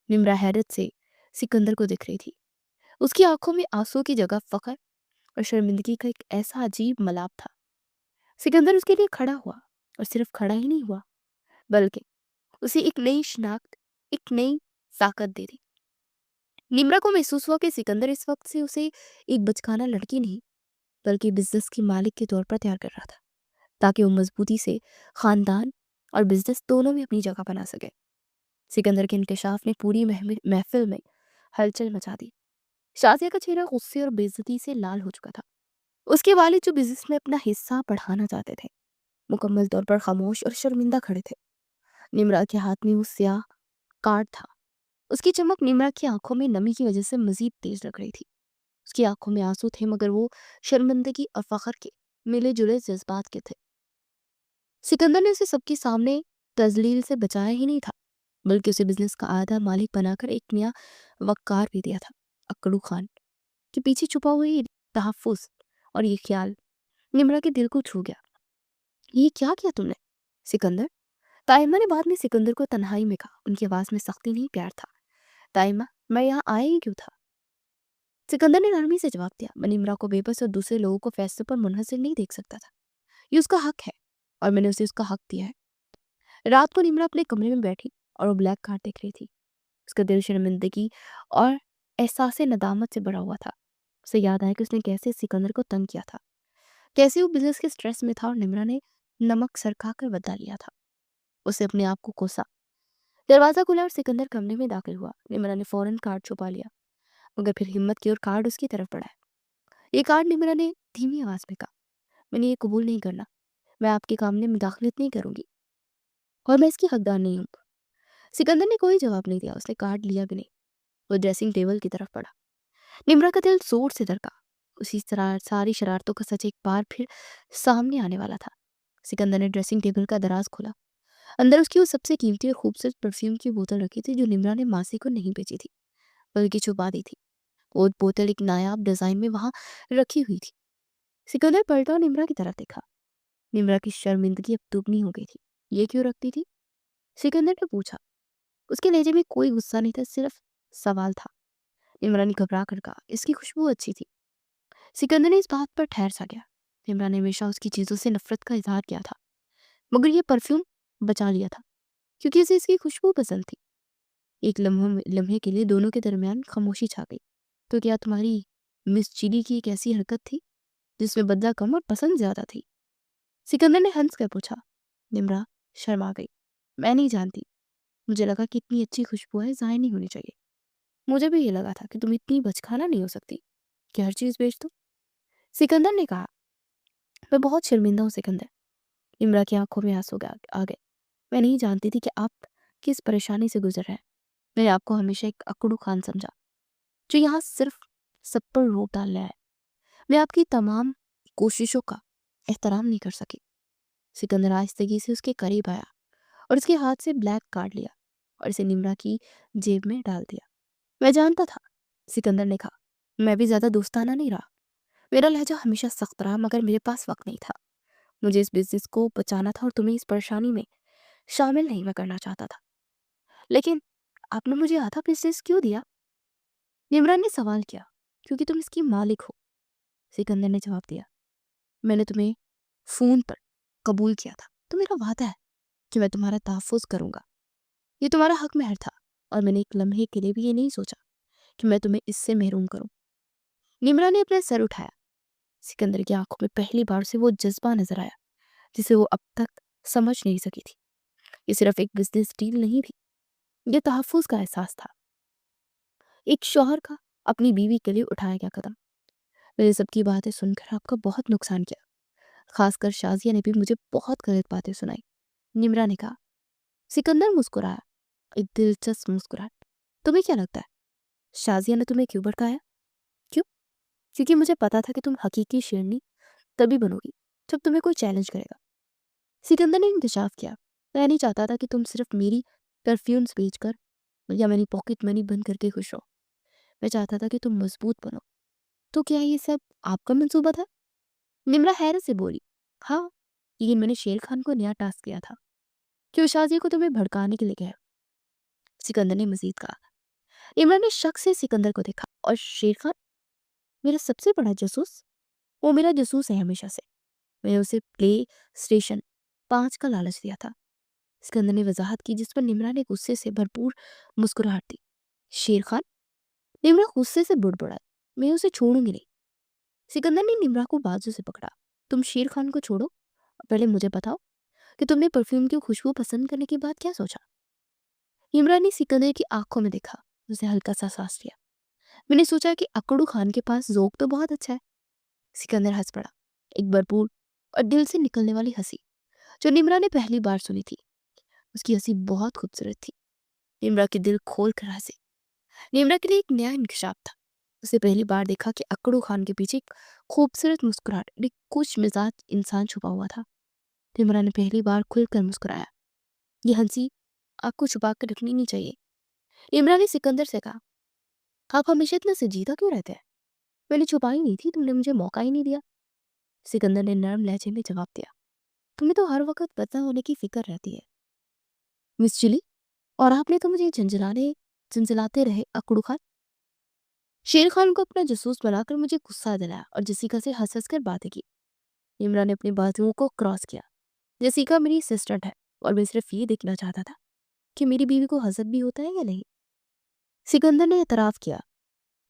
निम्रा हैरत से सिकंदर को दिख रही थी। उसकी आंखों में आंसू की जगह फख्र और शर्मिंदगी का एक ऐसा अजीब मलाप था। सिकंदर उसके लिए खड़ा हुआ और सिर्फ खड़ा ही नहीं हुआ, बल्कि उसे एक नई शिनाख्त, एक नई ताकत दे दी। निम्रा को महसूस हुआ कि सिकंदर इस वक्त से उसे एक बचकाना लड़की नहीं, बल्कि बिजनेस की मालिक के तौर पर तैयार कर रहा था, ताकि वो मजबूती से खानदान और बिजनेस दोनों में अपनी जगह बना सके। सिकंदर के इंकशाफ ने पूरी महफिल में हलचल मचा दी। शाजिया का चेहरा गुस्से और बेइज्जती से लाल हो चुका था। उसके वालिद जो बिजनेस में अपना हिस्सा बढ़ाना चाहते थे, मुकम्मल तौर पर खामोश और शर्मिंदा खड़े थे। निम्रा के हाथ में वो स्याह कार्ड था। उसकी चमक निम्रा की आंखों में नमी की वजह से मजीद तेज लग रही थी। उसकी आंखों में आंसू थे, मगर वो शर्मिंदगी और फख्र के मिले जुले जज्बात के थे। सिकंदर ने उसे सबके सामने तजलील से बचाया ही नहीं था, बल्कि उसे बिजनेस का आधा मालिक बनाकर एक नया वक़्कार भी दिया था। अक्कड़ू खान के पीछे छुपा हुआ ये तहफ़्फ़ुज़ और ये ख्याल निम्रा के दिल को छू गया। ये क्या किया तुमने सिकंदर? ताइमा ने बाद में सिकंदर को तन्हाई में कहा। उनकी आवाज़ में सख्ती नहीं, प्यार था। ताइमा, मैं यहाँ आया ही क्यों था? सिकंदर ने नरमी से जवाब दिया। मैं निम्रा को बेबस और दूसरे लोगों को फैसलों पर मुनहसर नहीं देख सकता था। ये उसका हक है और मैंने उसे उसका हक दिया है। रात को निम्रा अपने कमरे में बैठी और वो ब्लैक कार्ड देख रही थी। उसका दिल शर्मिंदगी और एहसास नदामत से भरा हुआ था। उसे याद आया कि उसने कैसे सिकंदर को तंग किया था, कैसे वो बिजनेस के स्ट्रेस में था और निम्रा ने नमक सरका कर बदला लिया था। उसे अपने आप को कोसा। दरवाजा खुला और सिकंदर कमरे में दाखिल हुआ। निम्रा ने फौरन कार्ड छुपा लिया, मगर फिर हिम्मत की और कार्ड उसकी तरफ बढ़ाया। ये कार्ड, निम्रा ने धीमी आवाज में कहा, मैंने ये कबूल नहीं करना। मैं आपके काम में मुदाखलत नहीं करूंगी और मैं इसकी हकदार नहीं हूँ। सिकंदर ने कोई जवाब नहीं दिया। उसने कार्ड लिया भी नहीं। वो ड्रेसिंग टेबल की तरफ बढ़ा। निम्रा का दिल जोर से धड़का। उसी तरह सारी शरारतों का सच एक बार फिर सामने आने वाला था। सिकंदर ने ड्रेसिंग टेबल का दराज खोला। अंदर उसकी वो सबसे कीमती और खूबसूरत परफ्यूम की बोतल रखी थी, जो निम्रा ने मासी को नहीं बेची थी, बल्कि छुपा दी थी। वो बोतल एक नायाब डिजाइन में वहां रखी हुई थी। सिकंदर पलटा और निम्रा की तरफ देखा। निम्रा की शर्मिंदगी अब दुगनी हो गई थी। ये क्यों रखती थी? सिकंदर ने पूछा। उसके लहजे में कोई गुस्सा नहीं था, सिर्फ सवाल था। निम्रा ने घबरा कर कहा, इसकी खुशबू अच्छी थी। सिकंदर ने इस बात पर ठहर सा गया। निम्रा ने हमेशा उसकी चीजों से नफरत का इजहार किया था, मगर ये परफ्यूम बचा लिया था क्योंकि उसे इसकी खुशबू पसंद थी। एक लम्हे के लिए दोनों के दरमियान खामोशी छा गई। तो क्या तुम्हारी मिस चिली की एक ऐसी हरकत थी जिसमें बदला कम और पसंद ज्यादा थी? सिकंदर ने हंस कर पूछा। निम्रा शर्मा गई। मैं नहीं जानती। मुझे लगा कि इतनी अच्छी खुशबू है, जाया नहीं होनी चाहिए। मुझे भी ये लगा था कि तुम इतनी बचकाना नहीं हो सकती कि हर चीज बेच दो। सिकंदर ने कहा, मैं बहुत शर्मिंदा हूँ सिकंदर। निम्रा की आंखों में आंसू आ गए। मैं नहीं जानती थी कि आप किस परेशानी से गुजर रहे हैं। मैंने आपको हमेशा एक अकड़ू खान समझा, जो यहाँ सिर्फ सब पर रोक डालने आया। मैं आपकी तमाम कोशिशों का एहतराम नहीं कर सकी। सिकंदर आहिस्तगी से उसके करीब आया और उसके हाथ से ब्लैक कार्ड लिया और इसे निम्रा की जेब में डाल दिया। मैं जानता था, सिकंदर ने कहा। मैं भी ज्यादा दोस्ताना नहीं रहा। मेरा लहजा हमेशा सख्त रहा, मगर मेरे पास वक्त नहीं था। मुझे इस बिजनेस को बचाना था और तुम्हें इस परेशानी में शामिल नहीं मैं करना चाहता था। लेकिन आपने मुझे आधा बिजनेस क्यों दिया? निम्रा ने सवाल किया। क्योंकि तुम इसकी मालिक हो, सिकंदर ने जवाब दिया। मैंने तुम्हें फोन पर कबूल किया था, तो मेरा वादा है कि मैं तुम्हारा तहफ़्फ़ुज़ करूंगा। ये तुम्हारा हक महर था और मैंने एक लम्हे के लिए भी ये नहीं सोचा कि मैं तुम्हें इससे महरूम करूं। निम्रा ने अपना सर उठाया। सिकंदर की आंखों में पहली बार से वो जज्बा नजर आया जिसे वो अब तक समझ नहीं सकी थी। ये सिर्फ एक बिजनेस डील नहीं थी, ये तहफ़्फ़ुज़ का एहसास था। एक शौहर का अपनी बीवी के लिए उठाया गया कदम। मैंने सबकी बातें सुनकर आपका बहुत नुकसान किया। खासकर शाजिया ने भी मुझे बहुत गलत बातें सुनाई, निम्रा ने कहा। सिकंदर मुस्कुराया, एक दिलचस्प मुस्कुराहट। तुम्हें क्या लगता है, शाजिया ने तुम्हें क्यों भड़काया? क्यों? क्योंकि मुझे पता था कि तुम हकीकी शेरनी तभी बनोगी जब तुम्हें कोई चैलेंज करेगा। सिकंदर ने इंकशाफ किया। मैं नहीं चाहता था कि तुम सिर्फ मेरी परफ्यूम्स बेचकर या मेरी पॉकेट मनी बंद करके खुश रहो। मैं चाहता था कि तुम मजबूत बनो। तो क्या ये सब आपका मंसूबा था? निम्रा हैरत से बोली, हाँ, लेकिन मैंने शेर खान को नया टास्क दिया था कि वो शाजिया को तुम्हें भड़काने के लिए कहा। सिकंदर ने मजीद कहा। निम्रा ने शक से सिकंदर को देखा। और शेर खान मेरा सबसे बड़ा जासूस? वो मेरा जासूस है हमेशा से। मैंने उसे प्ले स्टेशन 5 का लालच दिया था। सिकंदर ने वजाहत की, जिस पर निम्रा ने गुस्से से भरपूर मुस्कुराहट दी। शेर खान? निम्रा गुस्से से बुड़बुड़ा, मैं उसे छोड़ूंगी नहीं। सिकंदर ने निम्रा को बाजू से पकड़ा। तुम शेर खान को छोड़ो, पहले मुझे बताओ कि तुमने परफ्यूम की खुशबू पसंद करने के बाद क्या सोचा? निम्रा ने सिकंदर की आंखों में देखा। उसे हल्का सा सांस लिया। मैंने सोचा कि अकड़ू खान के पास ज़ोक तो बहुत अच्छा है। सिकंदर हंस पड़ा, एक भरपूर और दिल से निकलने वाली हंसी। जो निम्रा ने पहली बार सुनी थी। उसकी हंसी बहुत खूबसूरत थी। निम्रा के दिल खोल कर हंसे। निम्रा के लिए एक नया इंकशाफ था। उसे पहली बार देखा कि अकड़ू खान के पीछे एक खूबसूरत मुस्कुराहट, एक खुश मिजाज इंसान छुपा हुआ था। निम्रा ने पहली बार खुलकर मुस्कुराया। ये हंसी आपको छुपा कर रखनी नहीं चाहिए। निम्रा ने सिकंदर से कहा, आप हमेशा इतना संजीदा क्यों रहते हैं? मैंने छुपाई नहीं थी, तुमने मुझे मौका ही नहीं दिया। सिकंदर ने नरम लहजे में जवाब दिया, तुम्हें तो हर वक्त बदनाम होने की फिक्र रहती है मिस चिली, और आपने तो मुझे झंझलाते रहे अकड़ू खान। शेर खान को अपना जासूस बनाकर मुझे गुस्सा दिलाया और जसीका से हंस हंस कर बातें की। इमरान ने अपनी बाजुओं को क्रॉस किया। जसीका मेरी असिस्टेंट है और मैं सिर्फ ये देखना चाहता था कि मेरी बीवी को हसद भी होता है या नहीं। सिकंदर ने एतराफ किया,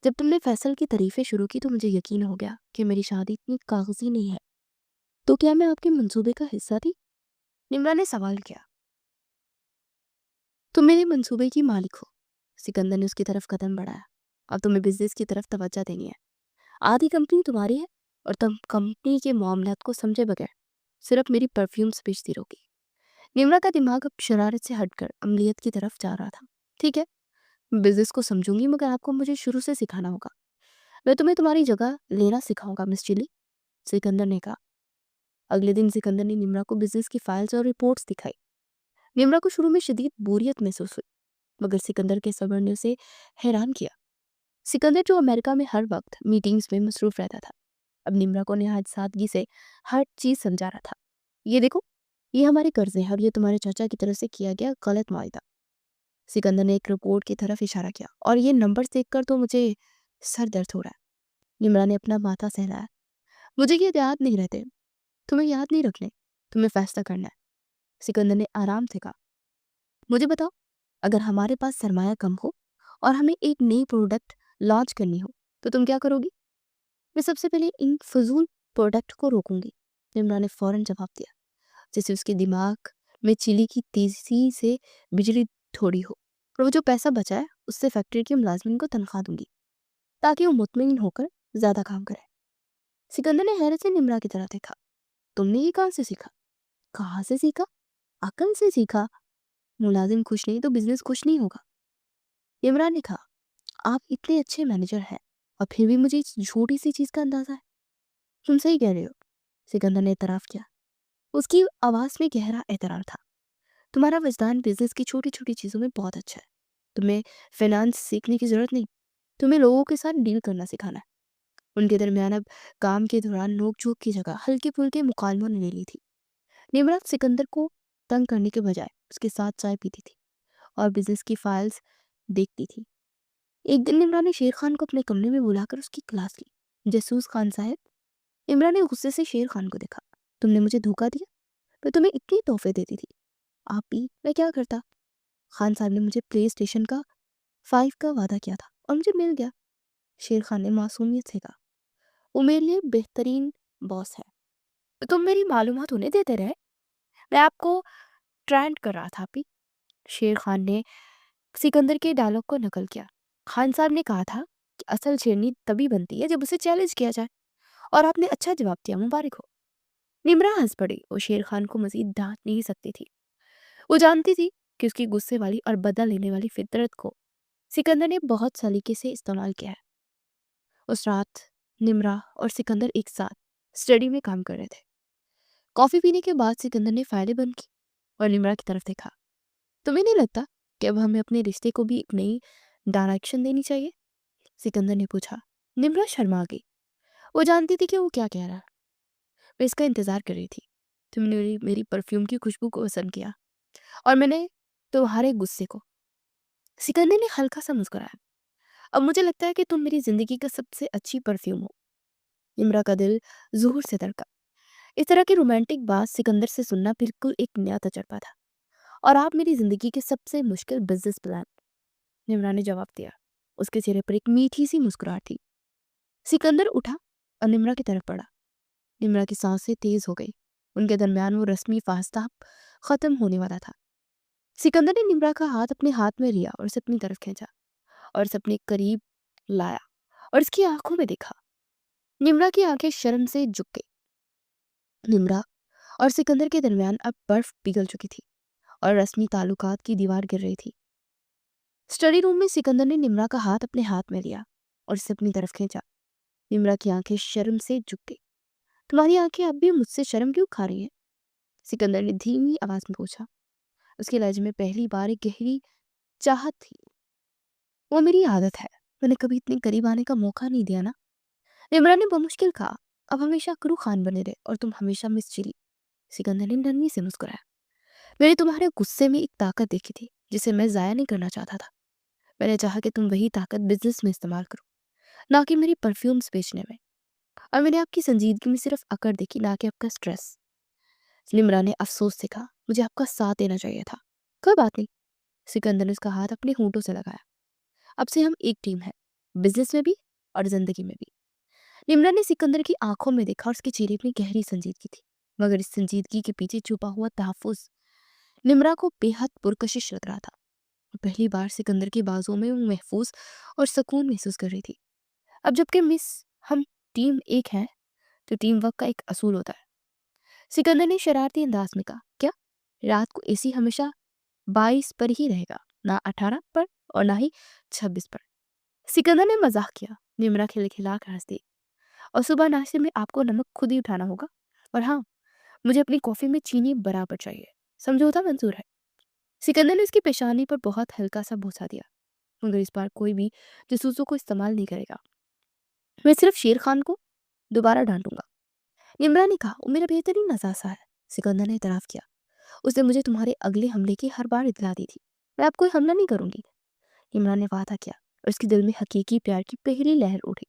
जब तुमने फैसल की तारीफें शुरू की तो मुझे यकीन हो गया कि मेरी शादी इतनी कागजी नहीं है। तो क्या मैं आपके मंसूबे का हिस्सा थी? निम्रा ने सवाल किया। तुम मेरे मंसूबे की मालिक हो। सिकंदर ने उसकी तरफ कदम बढ़ाया। अब तुम्हें बिजनेस की तरफ तवज्जो देनी है। आधी कंपनी तुम्हारी है और तुम कंपनी के मामलात को समझे बगैर सिर्फ मेरी परफ्यूम्स बेचती रहोगी। निम्रा का दिमाग अब शरारत से हटकर अमलियत की तरफ जा रहा था। ठीक है, बिजनेस को समझूंगी, मगर आपको मुझे शुरू से सिखाना होगा। मैं तुम्हें तुम्हारी जगह लेना सिखाऊंगा मिस चिली, सिकंदर ने कहा। अगले दिन सिकंदर ने निम्रा को बिजनेस की फाइल्स और रिपोर्ट्स दिखाई। निम्रा को शुरू में शदीद बोरियत महसूस हुई, मगर सिकंदर के सब्र ने उसे हैरान किया। सिकंदर, जो अमेरिका में हर वक्त मीटिंग्स में मसरूफ रहता था, अब निम्रा को नहायत सादगी से हर चीज समझा रहा था। ये देखो, ये हमारे कर्जे हैं और ये तुम्हारे चाचा की तरफ से किया गया गलत मुआहदा। सिकंदर ने एक रिपोर्ट की तरफ इशारा किया। और ये नंबर देखकर तो मुझे सर दर्द हो रहा है। निम्रा ने अपना माथा सहलाया। मुझे ये याद नहीं रहते, तुम्हें याद नहीं रखने, तुम्हें फैसला करना है। सिकंदर ने आराम से कहा, मुझे बताओ, अगर हमारे पास सरमाया कम हो और हमें एक नई प्रोडक्ट लॉन्च करनी हो तो तुम क्या करोगी? मैं सबसे पहले इन फजूल प्रोडक्ट को रोकूंगी, निम्रा ने फौरन जवाब दिया, जैसे उसके दिमाग में चिली की तेजी से बिजली थोड़ी हो। और वो जो पैसा बचा है उससे फैक्ट्री के मुलाजमिन को तनख्वाह दूंगी ताकि वो मुतमईन होकर ज्यादा काम करे। सिकंदर ने हैरत से निम्रा की तरफ देखा। तुमने ये कहाँ से सीखा? कहाँ से सीखा? अकल से सीखा। मुलाजिम खुश नहीं तो बिजनेस खुश नहीं होगा। इमरान ने कहा, आप इतने अच्छे मैनेजर हैं और फिर भी मुझे इस छोटी सी चीज का अंदाजा है। तुम सही कह रहे हो, सिकंदर ने इतराफ किया। उसकी आवाज में गहरा एतरार था। तुम्हारा वजदान बिजनेस की छोटी छोटी चीजों में बहुत अच्छा है। तुम्हें फाइनेंस सीखने की जरूरत नहीं, तुम्हें लोगों के साथ डील करना सिखाना है। उनके दरमियान अब काम के दौरान नोक-झोंक की जगह हल्के-फुल्के मुकालमों ने ले ली थी। निम्रा सिकंदर को तंग करने के बजाय उसके साथ चाय पीती थी और बिजनेस की फाइल्स देखती थी। एक दिन निम्रा ने शेर खान को अपने कमरे में बुलाकर उसकी क्लास ली। जासूस खान साहब, इमरान ने गुस्से से शेर खान को देखा। तुमने मुझे धोखा दिया। मैं तुम्हें इतनी तोहफे देती थी, आप भी, मैं क्या करता? खान साहब ने मुझे प्ले स्टेशन का 5 का वादा किया था और मुझे मिल गया। शेर खान ने मासूमियत से कहा, वो मेरे लिए बेहतरीन बॉस है। तुम मेरी मालूमात उन्हें देते रहे, मैं आपको ट्रेंड कर रहा था अभी। शेर खान ने सिकंदर के डायलॉग को नकल किया। खान साहब ने कहा था कि असल शेरनी तभी बनती है जब उसे चैलेंज किया जाए, और आपने अच्छा जवाब दिया, मुबारक हो। निम्रा हंस पड़ी। वो शेर खान को मजीद डांट नहीं सकती थी। वो जानती थी कि उसकी गुस्से वाली और बदला लेने वाली फितरत को सिकंदर ने बहुत सलीके से इस्तेमाल किया है। उस रात निम्रा और सिकंदर एक साथ स्टडी में काम कर रहे थे। कॉफी पीने के बाद सिकंदर ने फाइलें बंद की और निम्रा की तरफ देखा। तुम्हें नहीं लगता कि अब हमें अपने रिश्ते को भी एक नई डायरेक्शन देनी चाहिए? सिकंदर ने पूछा। निम्रा शर्मा गई। वो जानती थी कि वो क्या कह रहा है। मैं इसका इंतजार कर रही थी। तुमने मेरी परफ्यूम की खुशबू को पसंद किया और मैंने तुम्हारे गुस्से को। सिकंदर ने हल्का सा मुस्कुराया। अब मुझे लगता है कि तुम मेरी जिंदगी का सबसे अच्छी परफ्यूम हो। निम्रा का दिल जोर से धड़का। इस तरह की रोमांटिक बात सिकंदर से सुनना बिल्कुल एक नया तजर्बा था। और आप मेरी जिंदगी के सबसे मुश्किल बिजनेस प्लान, निम्रा ने जवाब दिया। उसके चेहरे पर एक मीठी सी मुस्कुराहट थी। सिकंदर उठा और निम्रा की तरफ बढ़ा। निम्रा की सांसें तेज हो गई। उनके दरमियान वो रस्मी फासला खत्म होने वाला था। सिकंदर ने निम्रा का हाथ अपने हाथ में लिया और उसे अपनी तरफ खींचा और उसे अपने करीब लाया और उसकी आंखों में देखा। निम्रा की आंखें शर्म से झुक गई। निम्रा और सिकंदर के दरमियान अब बर्फ पिघल चुकी थी और रस्मी ताल्लुकात की दीवार गिर रही थी। स्टडी रूम में सिकंदर ने निम्रा का हाथ अपने हाथ में लिया और उसे अपनी तरफ खींचा। निम्रा की आंखें शर्म से झुक गई। तुम्हारी आंखें अब भी मुझसे शर्म क्यों खा रही हैं? सिकंदर ने धीमी आवाज में पूछा। उसके लहजे में पहली बार एक गहरी चाहत थी। वो मेरी आदत है, मैंने कभी इतने करीब आने का मौका नहीं दिया ना। निम्रा ने बमुश्किल कहा। अब हमेशा क्रू खान बने रहे और तुम हमेशा मिस चिली। सिकंदर ने नरमी से मुस्कुराया। मैंने तुम्हारे गुस्से में एक ताकत देखी थी जिसे मैं जाया नहीं करना चाहता था। मैंने चाहा कि तुम वही ताकत बिजनेस में इस्तेमाल करो, ना कि मेरी परफ्यूम्स बेचने में। और मैंने आपकी संजीदगी में सिर्फ अकड़ देखी, ना कि आपका स्ट्रेस। निम्रा ने अफसोस से कहा, मुझे आपका साथ देना चाहिए था। कोई बात नहीं। सिकंदर ने उसका हाथ अपने होंठों से लगाया। अब से हम एक टीम है, बिजनेस में भी और जिंदगी में भी। निम्रा ने सिकंदर की आंखों में देखा और उसके चेहरे में गहरी संजीदगी थी, मगर इस संजीदगी के पीछे छुपा हुआ तहफ्फुज निम्रा को बेहद पुरकशिश लग रहा था। वो पहली बार सिकंदर की बाजुओं में वो महफूज और सुकून महसूस कर रही थी। अब जबकि मिस हम टीम एक है, तो टीम वर्क का एक असूल होता है। सिकंदर ने शरारती अंदाज में कहा, क्या रात को एसी हमेशा 22 पर ही रहेगा, ना 18 पर और ना ही 26 पर? सिकंदर ने मजाक किया। निम्रा खिलखिला कर हंस दी। और सुबह नाश्ते में आपको नमक खुद ही उठाना होगा। और हाँ, मुझे अपनी कॉफी में चीनी बराबर चाहिए। समझौता मंजूर है? सिकंदर ने उसकी पेशानी पर बहुत हल्का सा बोसा दिया। मगर इस बार कोई भी जासूसों को इस्तेमाल नहीं करेगा। मैं सिर्फ शेर खान को दोबारा डांटूंगा। निम्रा ने कहा, वो मेरा बेहतरीन नजासा है। सिकंदर ने इतराफ किया। उसने मुझे तुम्हारे अगले हमले की हर बार इतला दी थी। मैं अब कोई हमला नहीं करूंगी। निम्रा ने वादा किया और उसके दिल में हकीकी प्यार की पहली लहर उठी।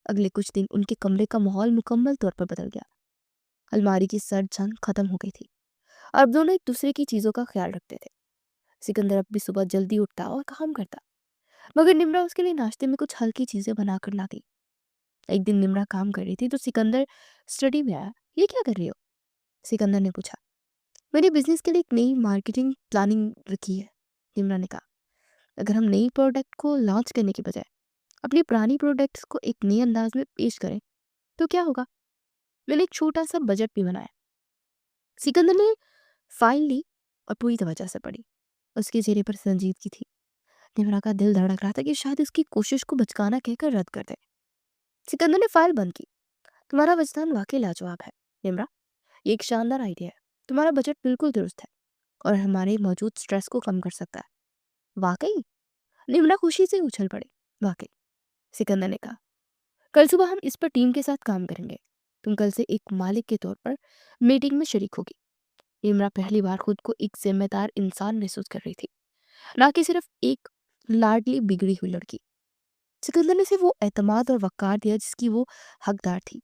अगले कुछ दिन उनके कमरे का माहौल मुकम्मल तौर पर बदल गया। अलमारी की सर्द जंग खत्म हो गई थी। अब दोनों एक दूसरे की चीजों का ख्याल रखते थे। सिकंदर अब भी सुबह जल्दी उठता और काम करता, मगर निम्रा उसके लिए नाश्ते में कुछ हल्की चीजें बनाकर लाती। एक दिन निम्रा काम कर रही थी तो सिकंदर स्टडी में आया। ये क्या कर रही हो? सिकंदर ने पूछा। मैंने बिजनेस के लिए एक नई मार्केटिंग प्लानिंग रखी है। निम्रा ने कहा, अगर हम नई प्रोडक्ट को लॉन्च करने के बजाय अपनी पुरानी प्रोडक्ट्स को एक नए अंदाज में पेश करें तो क्या होगा? मैंने एक छोटा सा बजट भी बनाया। सिकंदर ने फाइल ली और पूरी तवज्जो से पढ़ी। उसके चेहरे पर संजीदगी थी। निम्रा का दिल धड़क रहा था कि शायद उसकी कोशिश को बचकाना कहकर रद्द कर दे। सिकंदर ने फाइल बंद की। तुम्हारा वजदान वाकई लाजवाब है निम्रा, ये एक शानदार आइडिया है। तुम्हारा बजट बिल्कुल दुरुस्त है और हमारे मौजूद स्ट्रेस को कम कर सकता है। वाकई? निम्रा खुशी से उछल पड़े। वाकई, सिकंदर ने कहा। कल सुबह हम इस पर टीम के साथ काम करेंगे। तुम कल से एक मालिक के तौर पर मीटिंग में शरीक होगी। निम्रा पहली बार खुद को एक जिम्मेदार इंसान महसूस कर रही थी, ना कि सिर्फ एक लाडली बिगड़ी हुई लड़की। सिकंदर ने उसे वो एतमाद और वक़ार दिया जिसकी वो हकदार थी।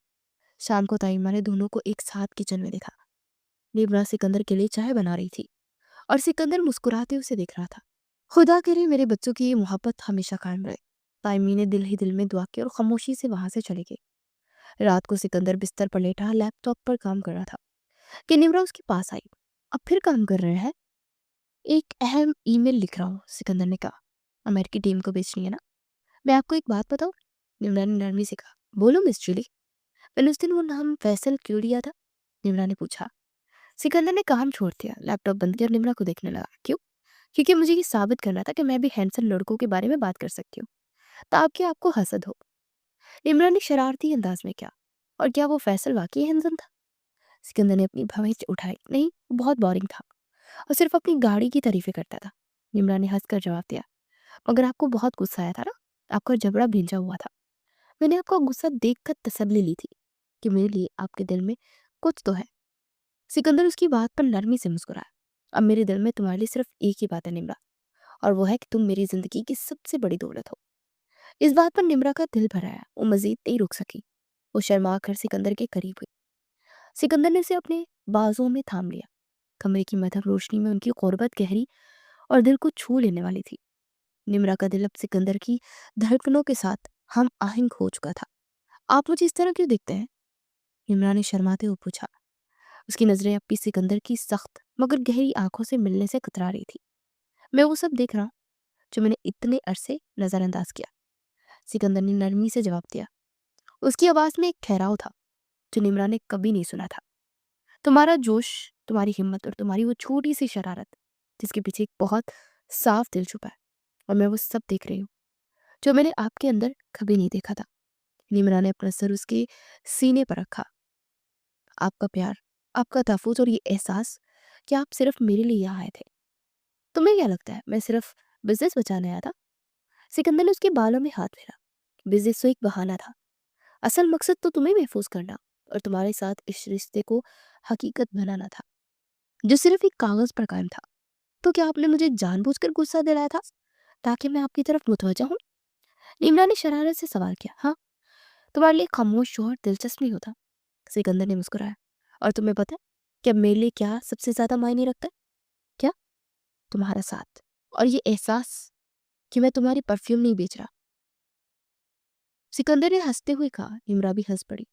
शाम को ताइमा ने दोनों को एक साथ किचन में देखा। निम्रा सिकंदर के लिए चाय बना रही थी और सिकंदर मुस्कुराते उसे देख रहा था। खुदा करे मेरे बच्चों की ये मोहब्बत हमेशा कायम रहे। ताइमी ने दिल ही दिल में दुआ की और खामोशी से वहां से चली गई। रात को सिकंदर बिस्तर पर लेटा लैपटॉप पर काम कर रहा था कि निम्रा उसके पास आई। अब फिर काम कर रहे हैं? एक अहम ईमेल लिख रहा हूँ, सिकंदर ने कहा। अमेरिकी टीम को बेचनी है ना? मैं आपको एक बात बताऊँ? निम्रा ने नरमी से कहा। बोलो मिस जूली। मैंने उस दिन वो नाम फैसल क्यों लिया था? निम्रा ने पूछा। सिकंदर ने काम छोड़ दिया, लैपटॉप बंद किया और निम्रा को देखने लगा। क्यों? क्योंकि मुझे ये साबित करना था कि मैं भी हैंडसम लड़कों के बारे में बात कर सकती हूँ, ताकि आपको हसद हो। निम्रा ने शरारती अंदाज में किया। और क्या वो फैसल वाकई हैंडसम था? सिकंदर ने अपनी भवें उठाई। नहीं, वो बहुत बोरिंग था और सिर्फ अपनी गाड़ी की तारीफें करता था। निम्रा ने हंसकर जवाब दिया। मगर आपको बहुत गुस्सा आया था ना? आपका जबड़ा भींचा हुआ था। मैंने आपका गुस्सा देखकर तसल्ली ली थी कि मेरे लिए आपके दिल में कुछ तो है। सिकंदर उसकी बात पर नरमी से मुस्कुराया। अब मेरे दिल में तुम्हारे लिए सिर्फ एक ही बात है निम्रा, और वो है कि तुम मेरी जिंदगी की सबसे बड़ी दौलत हो। इस बात पर निम्रा का दिल भर आया। वो मजीद नहीं रुक सकी। वो शर्मा कर सिकंदर के करीब हुई। सिकंदर ने उसे अपने बाजुओं में थाम लिया। कमरे की मध्यम रोशनी में उनकी कुर्बत गहरी और दिल को छू लेने वाली थी। निम्रा का दिल अब सिकंदर की धड़कनों के साथ हम आहंग हो चुका था। आप मुझे इस तरह क्यों देखते हैं? निम्रा ने शर्माते हुए पूछा। उसकी नजरें अब भी सिकंदर की सख्त मगर गहरी आंखों से मिलने से कतरा रही थी। मैं वो सब देख रहा हूँ जो मैंने इतने अरसे नजरअंदाज किया, सिकंदर ने नरमी से जवाब दिया। उसकी आवाज में एक ठहराव था जो निम्रा ने कभी नहीं सुना था। तुम्हारा जोश, तुम्हारी हिम्मत और तुम्हारी वो छोटी-सी शरारत, जिसके पीछे एक बहुत साफ दिल छुपा है, और मैं वो सब देख रही हूँ, जो मैंने आपके अंदर कभी नहीं देखा था। निम्रा ने अपना सर उसके सीने पर रखा। आपका प्यार, आपका तहफ़्फ़ुज़ और ये एहसास कि आप सिर्फ़ मेरे लिए यहाँ आए थे। तुम्हें क्या लगता है मैं सिर्फ़ बिज़नेस बचाने आया था? सिकंदर ने उसके बालों में हाथ फेरा। बिज़नेस तो एक बहाना था। असल मकसद तो तुम्हें महफ़ूज़ करना और तुम्हारे साथ इस रिश्ते को हकीकत बनाना था, जो सिर्फ़ एक कागज़ पर कायम था। तो क्या आपने मुझे जानबूझकर गुस्सा दिलाया था, ताकि मैं आपकी तरफ मुतवज्जा हूँ? निम्रा ने शरारत से सवाल किया। हाँ, तुम्हारे लिए खामोश शोहर दिलचस्प नहीं होता। सिकंदर ने मुस्कुराया। और तुम्हें पता है कि अब मेरे लिए क्या सबसे ज़्यादा मायने रखता है? क्या? तुम्हारा साथ और ये एहसास कि मैं तुम्हारी परफ्यूम नहीं बेच रहा। सिकंदर ने हंसते हुए कहा। निम्रा भी हंस पड़ी।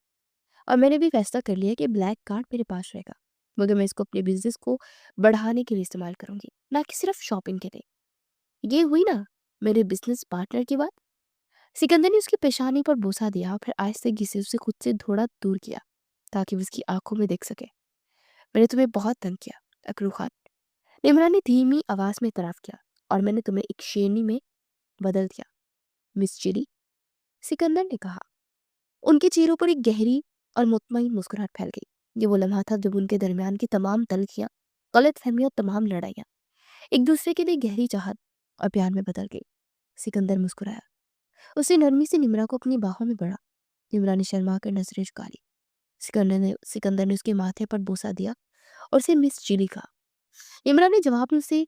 और मैंने भी फैसला कर लिया कि ब्लैक कार्ड मेरे पास रहेगा, मगर मैं इसको अपने बिजनेस को बढ़ाने के लिए इस्तेमाल करूंगी, ना कि सिर्फ शॉपिंग के लिए। ये हुई ना मेरे बिजनेस पार्टनर की बात। सिकंदर ने उसकी पेशानी पर बोसा दिया और फिर आहिस्ते से उसे खुद से थोड़ा दूर किया, ताकि वो उसकी आंखों में देख सके। मैंने तुम्हें बहुत तंग किया, अकरू खान। निम्रा ने धीमी आवाज में इतराफ किया। और मैंने तुम्हें एक शेरनी में बदल दिया, मिस चिली, सिकंदर ने कहा। उनके चेहरों पर एक गहरी और मुतमईन मुस्कुराहट फैल गई। ये वो लम्हा था जब उनके दरमियान की तमाम तल्खियां, गलतफहमियां, तमाम लड़ाइयां एक दूसरे के लिए गहरी चाहत और प्यार में बदल गई। सिकंदर मुस्कुराया। उसने नरमी से निम्रा को अपनी बाहों में बढ़ा। निम्रा ने शर्मा कर नजरें झुका ली। सिकंदर ने उसके माथे पर बोसा दिया और उसे मिस चिली कहा। निम्रा ने जवाब में उसे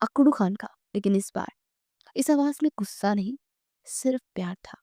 अकड़ू खान कहा, लेकिन इस बार इस आवाज में गुस्सा नहीं, सिर्फ प्यार था।